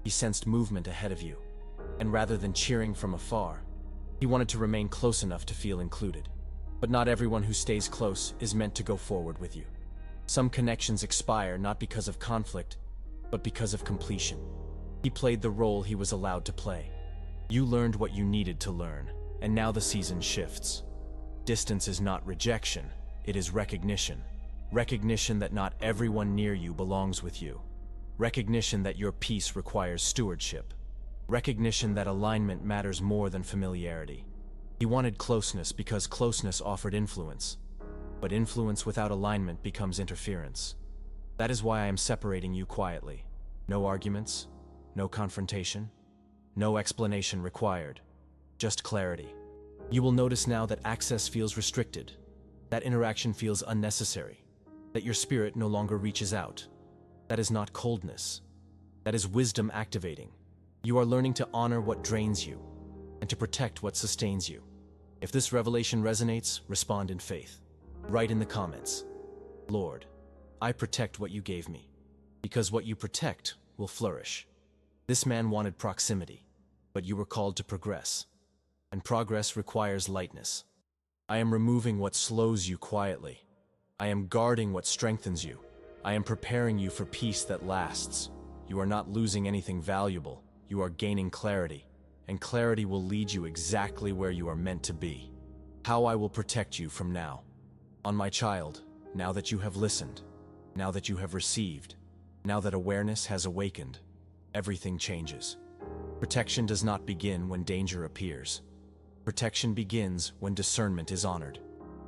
He sensed movement ahead of you. And rather than cheering from afar, he wanted to remain close enough to feel included. But not everyone who stays close is meant to go forward with you. Some connections expire not because of conflict, but because of completion. He played the role he was allowed to play. You learned what you needed to learn, and now the season shifts. Distance is not rejection, it is recognition. Recognition that not everyone near you belongs with you. Recognition that your peace requires stewardship. Recognition that alignment matters more than familiarity. He wanted closeness because closeness offered influence. But influence without alignment becomes interference. That is why I am separating you quietly. No arguments, no confrontation, no explanation required. Just clarity. You will notice now that access feels restricted, that interaction feels unnecessary, that your spirit no longer reaches out. That is not coldness. That is wisdom activating. You are learning to honor what drains you and to protect what sustains you. If this revelation resonates, respond in faith. Write in the comments, Lord, I protect what you gave me, because what you protect will flourish. This man wanted proximity, but you were called to progress, and progress requires lightness. I am removing what slows you quietly. I am guarding what strengthens you. I am preparing you for peace that lasts. You are not losing anything valuable. You are gaining clarity, and clarity will lead you exactly where you are meant to be. How I will protect you from now. On my child, now that you have listened, now that you have received, now that awareness has awakened, everything changes. Protection does not begin when danger appears. Protection begins when discernment is honored.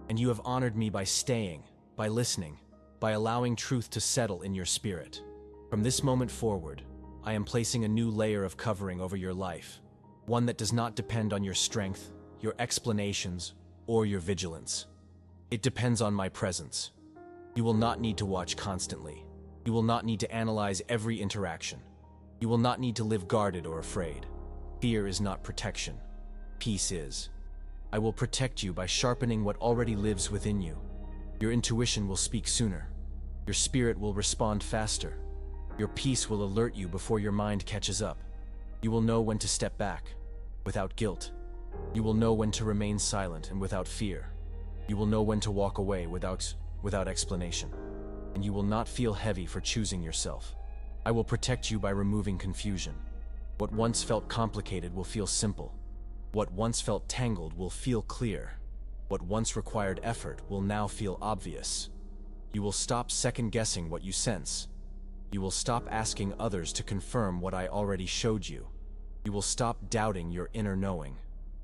And you have honored me by staying, by listening, by allowing truth to settle in your spirit. From this moment forward, I am placing a new layer of covering over your life, one that does not depend on your strength, your explanations, or your vigilance. It depends on my presence. You will not need to watch constantly. You will not need to analyze every interaction. You will not need to live guarded or afraid. Fear is not protection. Peace is. I will protect you by sharpening what already lives within you. Your intuition will speak sooner. Your spirit will respond faster. Your peace will alert you before your mind catches up. You will know when to step back, without guilt. You will know when to remain silent and without fear. You will know when to walk away without explanation. And you will not feel heavy for choosing yourself. I will protect you by removing confusion. What once felt complicated will feel simple. What once felt tangled will feel clear. What once required effort will now feel obvious. You will stop second-guessing what you sense. You will stop asking others to confirm what I already showed you. You will stop doubting your inner knowing.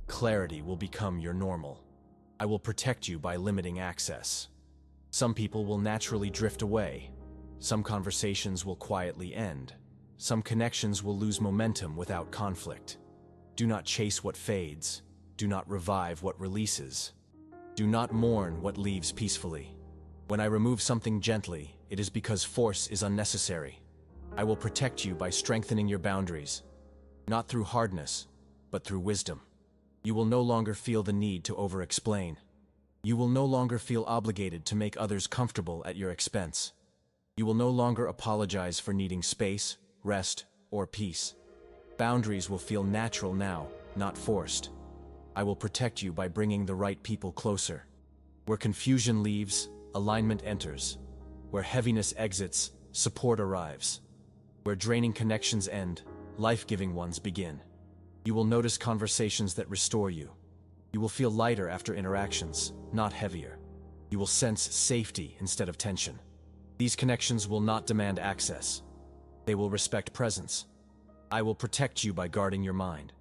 Clarity will become your normal. I will protect you by limiting access. Some people will naturally drift away. Some conversations will quietly end. Some connections will lose momentum without conflict. Do not chase what fades. Do not revive what releases. Do not mourn what leaves peacefully. When I remove something gently, it is because force is unnecessary. I will protect you by strengthening your boundaries, not through hardness, but through wisdom. You will no longer feel the need to over-explain. You will no longer feel obligated to make others comfortable at your expense. You will no longer apologize for needing space, rest, or peace. Boundaries will feel natural now, not forced. I will protect you by bringing the right people closer. Where confusion leaves, alignment enters. Where heaviness exits, support arrives. Where draining connections end, life-giving ones begin. You will notice conversations that restore you. You will feel lighter after interactions, not heavier. You will sense safety instead of tension. These connections will not demand access. They will respect presence. I will protect you by guarding your mind.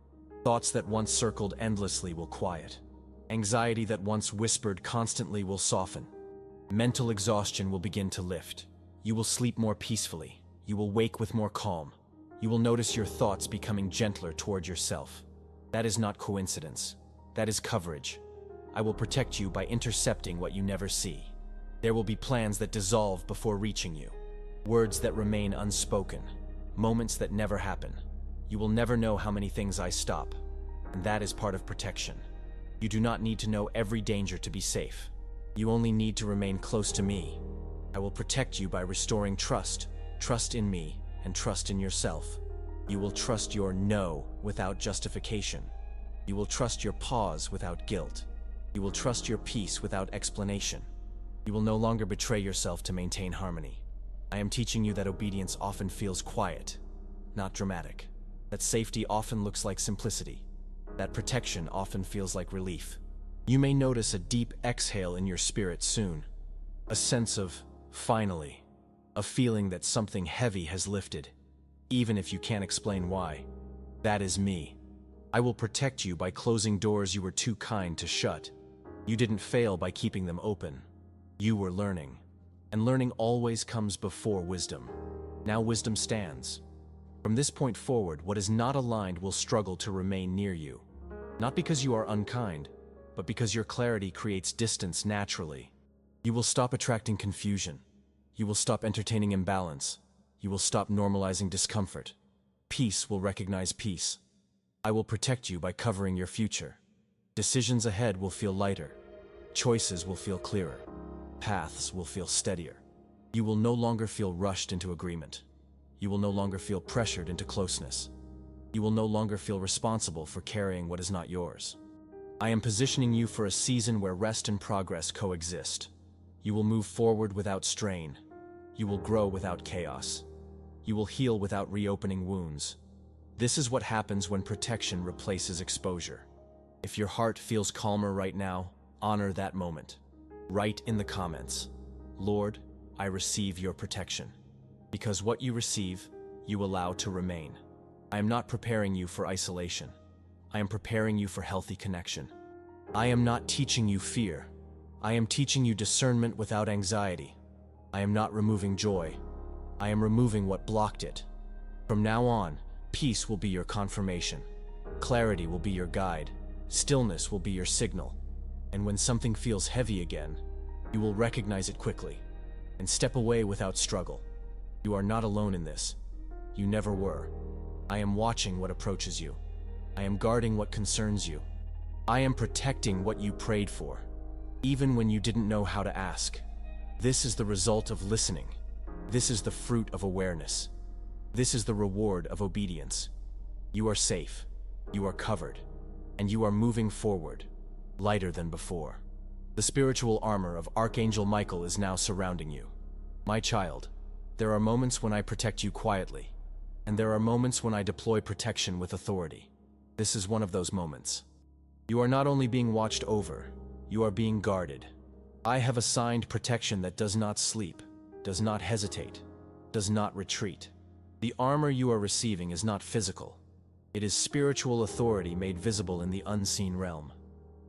Thoughts that once circled endlessly will quiet. Anxiety that once whispered constantly will soften. Mental exhaustion will begin to lift. You will sleep more peacefully. You will wake with more calm. You will notice your thoughts becoming gentler toward yourself. That is not coincidence. That is coverage. I will protect you by intercepting what you never see. There will be plans that dissolve before reaching you. Words that remain unspoken. Moments that never happen. You will never know how many things I stop. And that is part of protection. You do not need to know every danger to be safe. You only need to remain close to me. I will protect you by restoring trust. Trust in me and trust in yourself. You will trust your no without justification. You will trust your pause without guilt. You will trust your peace without explanation. You will no longer betray yourself to maintain harmony. I am teaching you that obedience often feels quiet, not dramatic. That safety often looks like simplicity. That protection often feels like relief. You may notice a deep exhale in your spirit soon. A sense of, finally. A feeling that something heavy has lifted. Even if you can't explain why. That is me. I will protect you by closing doors you were too kind to shut. You didn't fail by keeping them open. You were learning. And learning always comes before wisdom. Now wisdom stands. From this point forward, what is not aligned will struggle to remain near you. Not because you are unkind, but because your clarity creates distance naturally. You will stop attracting confusion. You will stop entertaining imbalance. You will stop normalizing discomfort. Peace will recognize peace. I will protect you by covering your future. Decisions ahead will feel lighter. Choices will feel clearer. Paths will feel steadier. You will no longer feel rushed into agreement. You will no longer feel pressured into closeness. You will no longer feel responsible for carrying what is not yours. I am positioning you for a season where rest and progress coexist. You will move forward without strain. You will grow without chaos. You will heal without reopening wounds. This is what happens when protection replaces exposure. If your heart feels calmer right now, honor that moment. Write in the comments, Lord, I receive your protection. Because what you receive, you allow to remain. I am not preparing you for isolation. I am preparing you for healthy connection. I am not teaching you fear. I am teaching you discernment without anxiety. I am not removing joy. I am removing what blocked it. From now on, peace will be your confirmation. Clarity will be your guide. Stillness will be your signal. And when something feels heavy again, you will recognize it quickly and step away without struggle. You are not alone in this. You never were. I am watching what approaches you. I am guarding what concerns you. I am protecting what you prayed for, even when you didn't know how to ask. This is the result of listening. This is the fruit of awareness. This is the reward of obedience. You are safe. You are covered. And you are moving forward, lighter than before. The spiritual armor of Archangel Michael is now surrounding you. My child, there are moments when I protect you quietly, and there are moments when I deploy protection with authority. This is one of those moments. You are not only being watched over, you are being guarded. I have assigned protection that does not sleep, does not hesitate, does not retreat. The armor you are receiving is not physical. It is spiritual authority made visible in the unseen realm.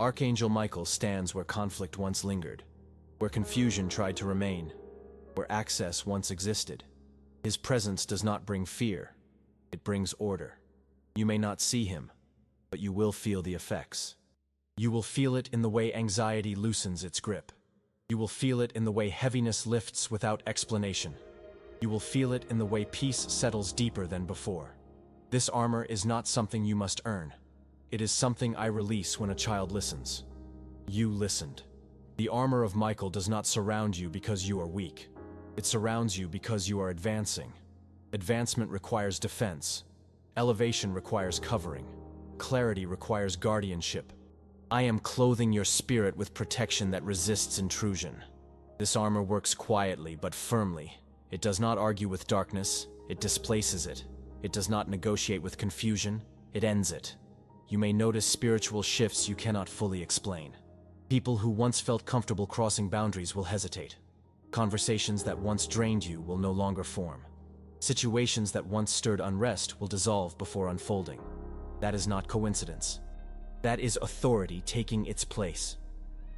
Archangel Michael stands where conflict once lingered, where confusion tried to remain, where access once existed. His presence does not bring fear, it brings order. You may not see him, but you will feel the effects. You will feel it in the way anxiety loosens its grip. You will feel it in the way heaviness lifts without explanation. You will feel it in the way peace settles deeper than before. This armor is not something you must earn. It is something I release when a child listens. You listened. The armor of Michael does not surround you because you are weak. It surrounds you because you are advancing. Advancement requires defense. Elevation requires covering. Clarity requires guardianship. I am clothing your spirit with protection that resists intrusion. This armor works quietly but firmly. It does not argue with darkness, it displaces it. It does not negotiate with confusion, it ends it. You may notice spiritual shifts you cannot fully explain. People who once felt comfortable crossing boundaries will hesitate. Conversations that once drained you will no longer form. Situations that once stirred unrest will dissolve before unfolding. That is not coincidence. That is authority taking its place.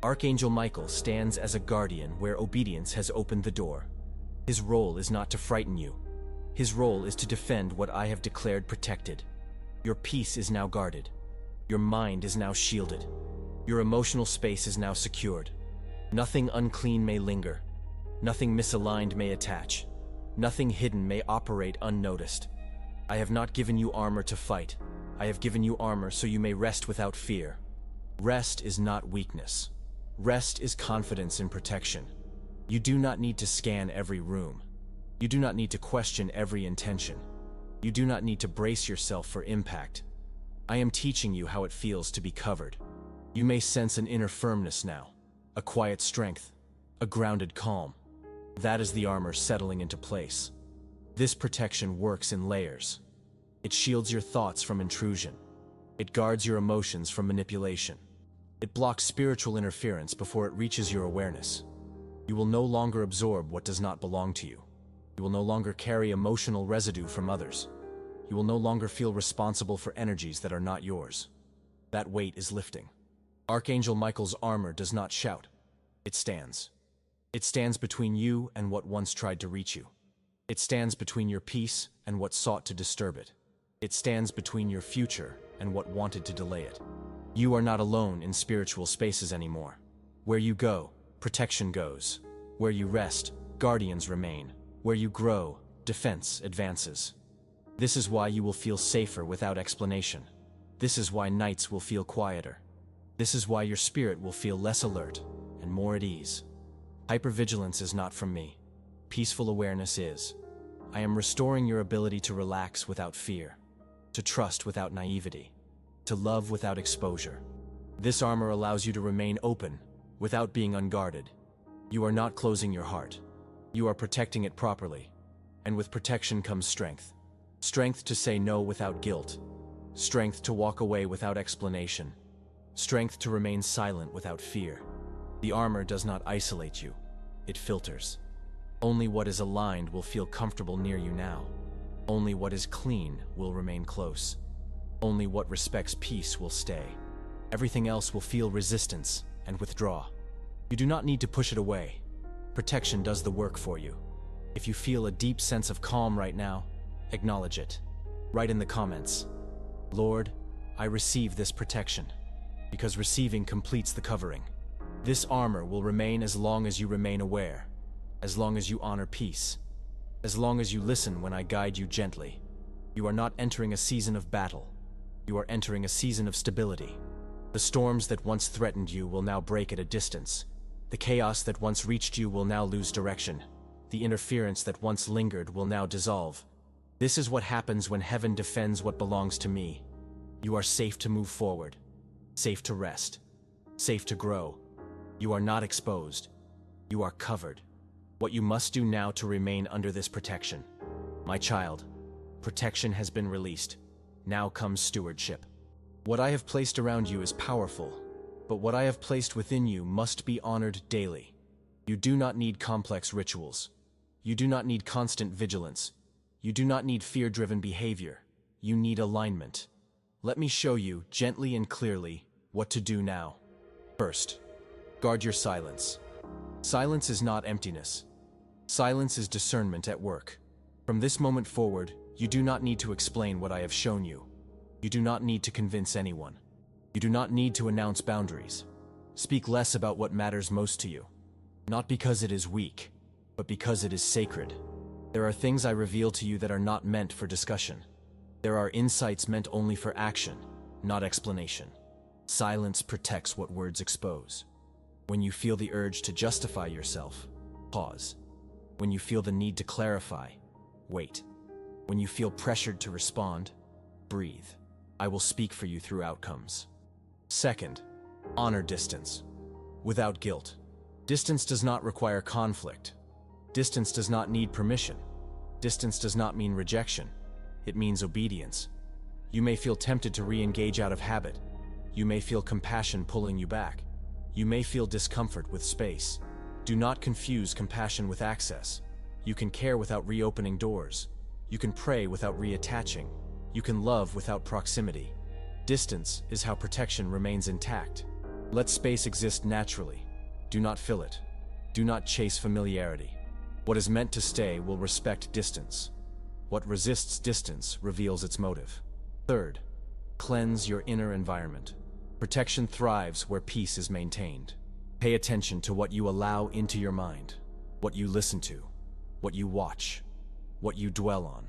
Archangel Michael stands as a guardian where obedience has opened the door. His role is not to frighten you. His role is to defend what I have declared protected. Your peace is now guarded. Your mind is now shielded. Your emotional space is now secured. Nothing unclean may linger. Nothing misaligned may attach. Nothing hidden may operate unnoticed. I have not given you armor to fight. I have given you armor so you may rest without fear. Rest is not weakness. Rest is confidence in protection. You do not need to scan every room. You do not need to question every intention. You do not need to brace yourself for impact. I am teaching you how it feels to be covered. You may sense an inner firmness now, a quiet strength, a grounded calm. That is the armor settling into place. This protection works in layers. It shields your thoughts from intrusion. It guards your emotions from manipulation. It blocks spiritual interference before it reaches your awareness. You will no longer absorb what does not belong to you. You will no longer carry emotional residue from others. You will no longer feel responsible for energies that are not yours. That weight is lifting. Archangel Michael's armor does not shout. It stands. It stands between you and what once tried to reach you. It stands between your peace and what sought to disturb it. It stands between your future and what wanted to delay it. You are not alone in spiritual spaces anymore. Where you go, protection goes. Where you rest, guardians remain. Where you grow, defense advances. This is why you will feel safer without explanation. This is why nights will feel quieter. This is why your spirit will feel less alert and more at ease. Hypervigilance is not from me. Peaceful awareness is. I am restoring your ability to relax without fear, to trust without naivety, to love without exposure. This armor allows you to remain open without being unguarded. You are not closing your heart. You are protecting it properly. And with protection comes strength. Strength to say no without guilt. Strength to walk away without explanation. Strength to remain silent without fear. The armor does not isolate you. It filters. Only what is aligned will feel comfortable near you now. Only what is clean will remain close. Only what respects peace will stay. Everything else will feel resistance and withdraw. You do not need to push it away. Protection does the work for you. If you feel a deep sense of calm right now, acknowledge it. Write in the comments, Lord, I receive this protection, because receiving completes the covering. This armor will remain as long as you remain aware, as long as you honor peace, as long as you listen when I guide you gently. You are not entering a season of battle. You are entering a season of stability. The storms that once threatened you will now break at a distance. The chaos that once reached you will now lose direction. The interference that once lingered will now dissolve. This is what happens when heaven defends what belongs to me. You are safe to move forward, safe to rest, safe to grow. You are not exposed. You are covered. What you must do now to remain under this protection. My child, protection has been released. Now comes stewardship. What I have placed around you is powerful, but what I have placed within you must be honored daily. You do not need complex rituals. You do not need constant vigilance. You do not need fear-driven behavior. You need alignment. Let me show you, gently and clearly, what to do now. First, guard your silence. Silence is not emptiness. Silence is discernment at work. From this moment forward, you do not need to explain what I have shown you. You do not need to convince anyone. You do not need to announce boundaries. Speak less about what matters most to you. Not because it is weak, but because it is sacred. There are things I reveal to you that are not meant for discussion. There are insights meant only for action, not explanation. Silence protects what words expose. When you feel the urge to justify yourself, pause. When you feel the need to clarify, wait. When you feel pressured to respond, breathe. I will speak for you through outcomes. Second, honor distance. Without guilt. Distance does not require conflict. Distance does not need permission. Distance does not mean rejection. It means obedience. You may feel tempted to re-engage out of habit. You may feel compassion pulling you back. You may feel discomfort with space. Do not confuse compassion with access. You can care without reopening doors. You can pray without reattaching. You can love without proximity. Distance is how protection remains intact. Let space exist naturally. Do not fill it. Do not chase familiarity. What is meant to stay will respect distance. What resists distance reveals its motive. Third, cleanse your inner environment. Protection thrives where peace is maintained. Pay attention to what you allow into your mind, what you listen to, what you watch, what you dwell on.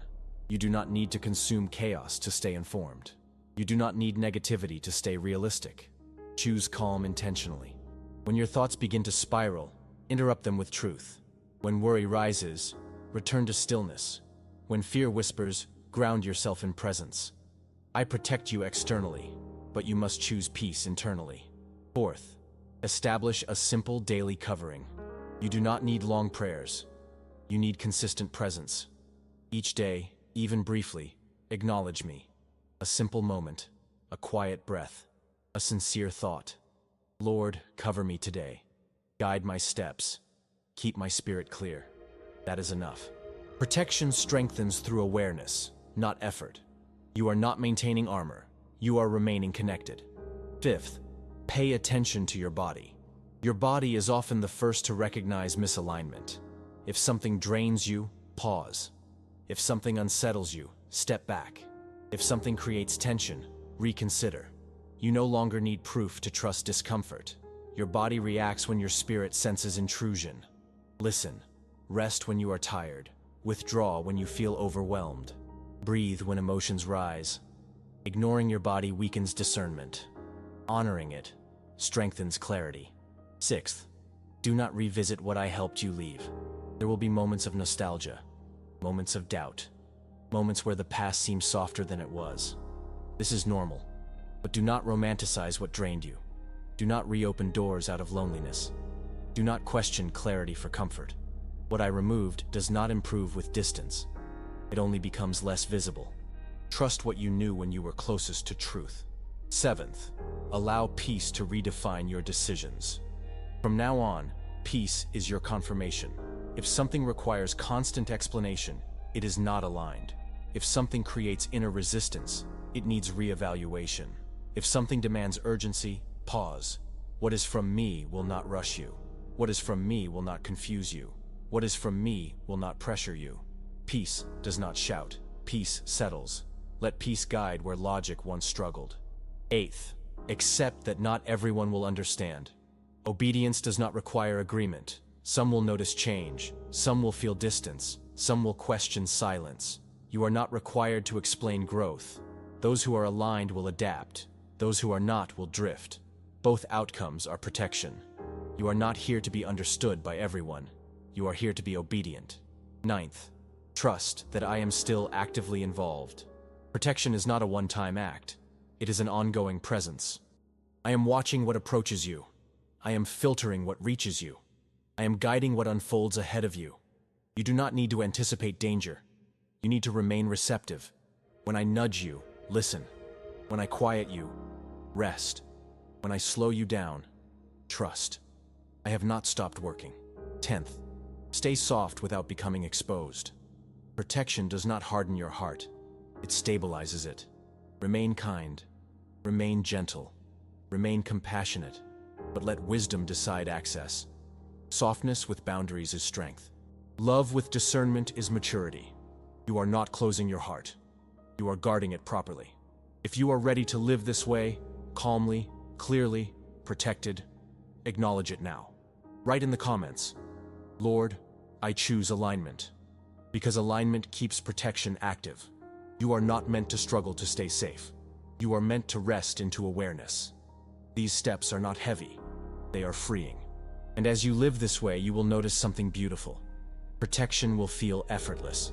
You do not need to consume chaos to stay informed. You do not need negativity to stay realistic. Choose calm intentionally. When your thoughts begin to spiral, interrupt them with truth. When worry rises, return to stillness. When fear whispers, ground yourself in presence. I protect you externally, but you must choose peace internally. Fourth, establish a simple daily covering. You do not need long prayers. You need consistent presence. Each day, even briefly, acknowledge me. A simple moment, a quiet breath, a sincere thought. Lord, cover me today. Guide my steps. Keep my spirit clear. That is enough. Protection strengthens through awareness, not effort. You are not maintaining armor. You are remaining connected. Fifth, pay attention to your body. Your body is often the first to recognize misalignment. If something drains you, pause. If something unsettles you, step back. If something creates tension, reconsider. You no longer need proof to trust discomfort. Your body reacts when your spirit senses intrusion. Listen. Rest when you are tired. Withdraw when you feel overwhelmed. Breathe when emotions rise. Ignoring your body weakens discernment. Honoring it strengthens clarity. Sixth, do not revisit what I helped you leave. There will be moments of nostalgia, moments of doubt, moments where the past seems softer than it was. This is normal, but do not romanticize what drained you. Do not reopen doors out of loneliness. Do not question clarity for comfort. What I removed does not improve with distance. It only becomes less visible. Trust what you knew when you were closest to truth. Seventh, allow peace to redefine your decisions. From now on, peace is your confirmation. If something requires constant explanation, it is not aligned. If something creates inner resistance, it needs reevaluation. If something demands urgency, pause. What is from me will not rush you. What is from me will not confuse you. What is from me will not pressure you. Peace does not shout. Peace settles. Let peace guide where logic once struggled. Eighth, accept that not everyone will understand. Obedience does not require agreement. Some will notice change. Some will feel distance. Some will question silence. You are not required to explain growth. Those who are aligned will adapt. Those who are not will drift. Both outcomes are protection. You are not here to be understood by everyone. You are here to be obedient. Ninth, trust that I am still actively involved. Protection is not a one-time act. It is an ongoing presence. I am watching what approaches you. I am filtering what reaches you. I am guiding what unfolds ahead of you. You do not need to anticipate danger. You need to remain receptive. When I nudge you, listen. When I quiet you, rest. When I slow you down, trust. I have not stopped working. 10th, stay soft without becoming exposed. Protection does not harden your heart. It stabilizes it. Remain kind. Remain gentle. Remain compassionate. But let wisdom decide access. Softness with boundaries is strength. Love with discernment is maturity. You are not closing your heart. You are guarding it properly. If you are ready to live this way, calmly, clearly, protected, acknowledge it now. Write in the comments, Lord, I choose alignment. Because alignment keeps protection active. You are not meant to struggle to stay safe. You are meant to rest into awareness. These steps are not heavy. They are freeing. And as you live this way, you will notice something beautiful. Protection will feel effortless.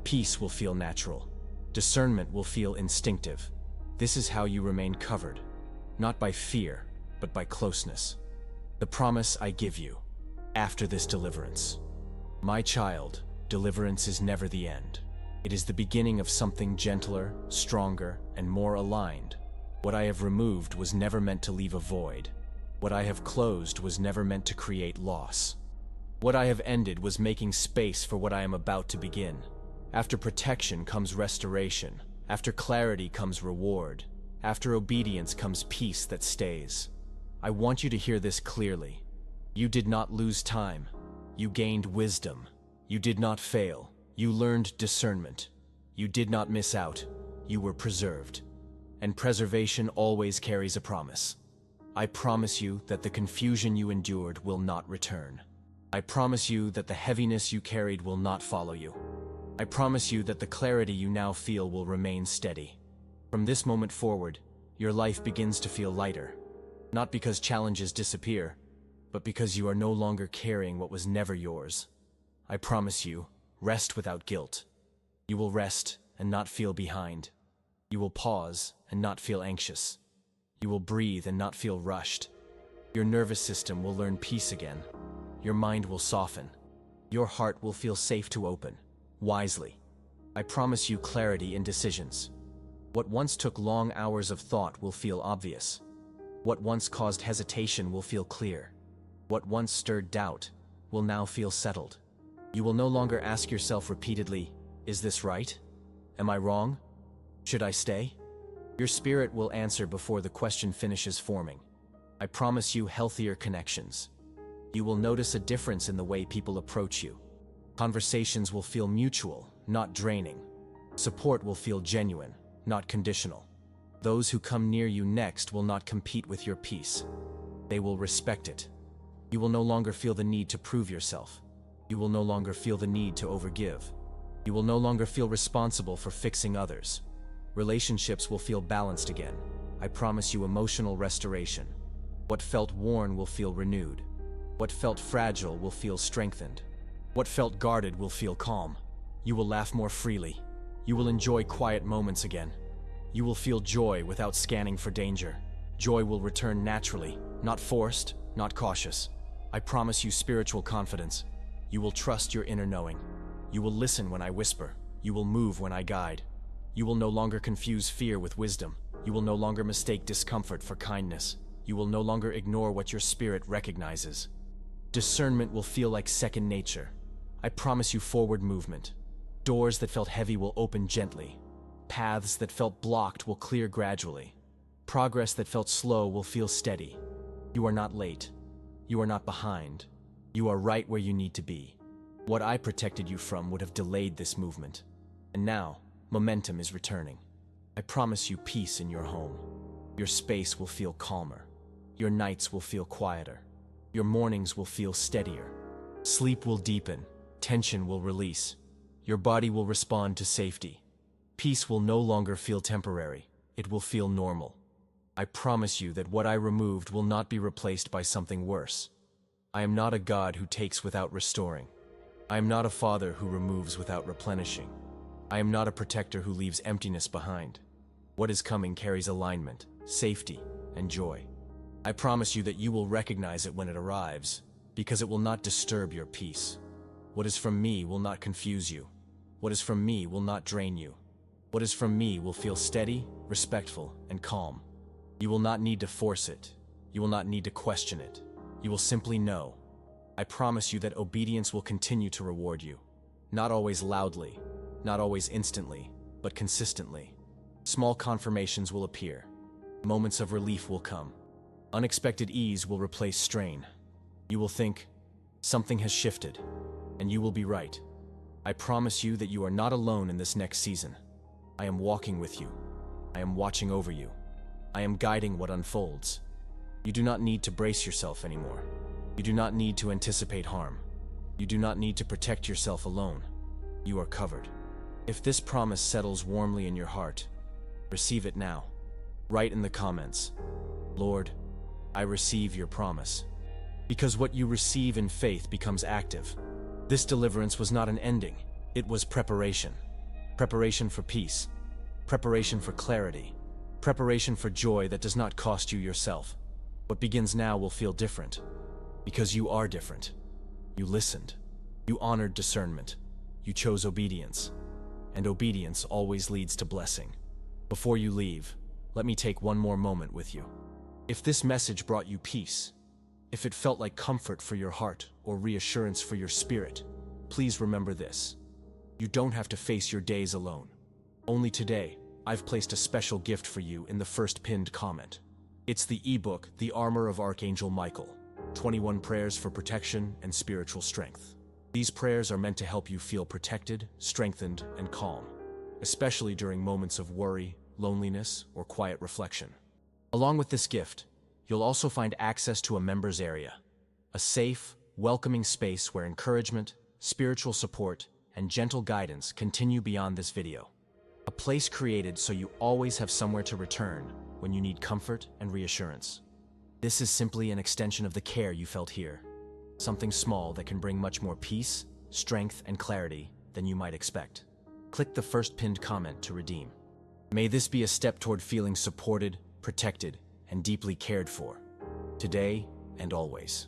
Peace will feel natural. Discernment will feel instinctive. This is how you remain covered, not by fear, but by closeness. The promise I give you, after this deliverance. My child, deliverance is never the end. It is the beginning of something gentler, stronger, and more aligned. What I have removed was never meant to leave a void. What I have closed was never meant to create loss. What I have ended was making space for what I am about to begin. After protection comes restoration. After clarity comes reward. After obedience comes peace that stays. I want you to hear this clearly. You did not lose time. You gained wisdom. You did not fail. You learned discernment. You did not miss out. You were preserved. And preservation always carries a promise. I promise you that the confusion you endured will not return. I promise you that the heaviness you carried will not follow you. I promise you that the clarity you now feel will remain steady. From this moment forward, your life begins to feel lighter. Not because challenges disappear, but because you are no longer carrying what was never yours. I promise you, rest without guilt. You will rest and not feel behind. You will pause and not feel anxious. You will breathe and not feel rushed. Your nervous system will learn peace again. Your mind will soften. Your heart will feel safe to open, wisely. I promise you clarity in decisions. What once took long hours of thought will feel obvious. What once caused hesitation will feel clear. What once stirred doubt will now feel settled. You will no longer ask yourself repeatedly, is this right? Am I wrong? Should I stay? Your spirit will answer before the question finishes forming. I promise you healthier connections. You will notice a difference in the way people approach you. Conversations will feel mutual, not draining. Support will feel genuine, not conditional. Those who come near you next will not compete with your peace. They will respect it. You will no longer feel the need to prove yourself. You will no longer feel the need to overgive. You will no longer feel responsible for fixing others. Relationships will feel balanced again. I promise you emotional restoration. What felt worn will feel renewed. What felt fragile will feel strengthened. What felt guarded will feel calm. You will laugh more freely. You will enjoy quiet moments again. You will feel joy without scanning for danger. Joy will return naturally, not forced, not cautious. I promise you spiritual confidence. You will trust your inner knowing. You will listen when I whisper. You will move when I guide. You will no longer confuse fear with wisdom. You will no longer mistake discomfort for kindness. You will no longer ignore what your spirit recognizes. Discernment will feel like second nature. I promise you forward movement. Doors that felt heavy will open gently. Paths that felt blocked will clear gradually. Progress that felt slow will feel steady. You are not late. You are not behind. You are right where you need to be. What I protected you from would have delayed this movement. And now, momentum is returning. I promise you peace in your home. Your space will feel calmer. Your nights will feel quieter. Your mornings will feel steadier. Sleep will deepen. Tension will release. Your body will respond to safety. Peace will no longer feel temporary. It will feel normal. I promise you that what I removed will not be replaced by something worse. I am not a God who takes without restoring. I am not a father who removes without replenishing. I am not a protector who leaves emptiness behind. What is coming carries alignment, safety, and joy. I promise you that you will recognize it when it arrives, because it will not disturb your peace. What is from me will not confuse you. What is from me will not drain you. What is from me will feel steady, respectful, and calm. You will not need to force it. You will not need to question it. You will simply know. I promise you that obedience will continue to reward you. Not always loudly, not always instantly, but consistently. Small confirmations will appear. Moments of relief will come. Unexpected ease will replace strain. You will think, something has shifted, and you will be right. I promise you that you are not alone in this next season. I am walking with you. I am watching over you. I am guiding what unfolds. You do not need to brace yourself anymore. You do not need to anticipate harm. You do not need to protect yourself alone. You are covered. If this promise settles warmly in your heart, receive it now. Write in the comments, Lord, I receive your promise. Because what you receive in faith becomes active. This deliverance was not an ending. It was preparation. Preparation for peace. Preparation for clarity. Preparation for joy that does not cost you yourself. What begins now will feel different. Because you are different. You listened. You honored discernment. You chose obedience. And obedience always leads to blessing. Before you leave, let me take one more moment with you. If this message brought you peace, if it felt like comfort for your heart or reassurance for your spirit, please remember this. You don't have to face your days alone. Only today, I've placed a special gift for you in the first pinned comment. It's the ebook, The Armor of Archangel Michael, 21 Prayers for Protection and Spiritual Strength. These prayers are meant to help you feel protected, strengthened, and calm, especially during moments of worry, loneliness, or quiet reflection. Along with this gift, you'll also find access to a members area, a safe, welcoming space where encouragement, spiritual support, and gentle guidance continue beyond this video. A place created so you always have somewhere to return when you need comfort and reassurance. This is simply an extension of the care you felt here, something small that can bring much more peace, strength, and clarity than you might expect. Click the first pinned comment to redeem. May this be a step toward feeling supported, protected, and deeply cared for, today and always.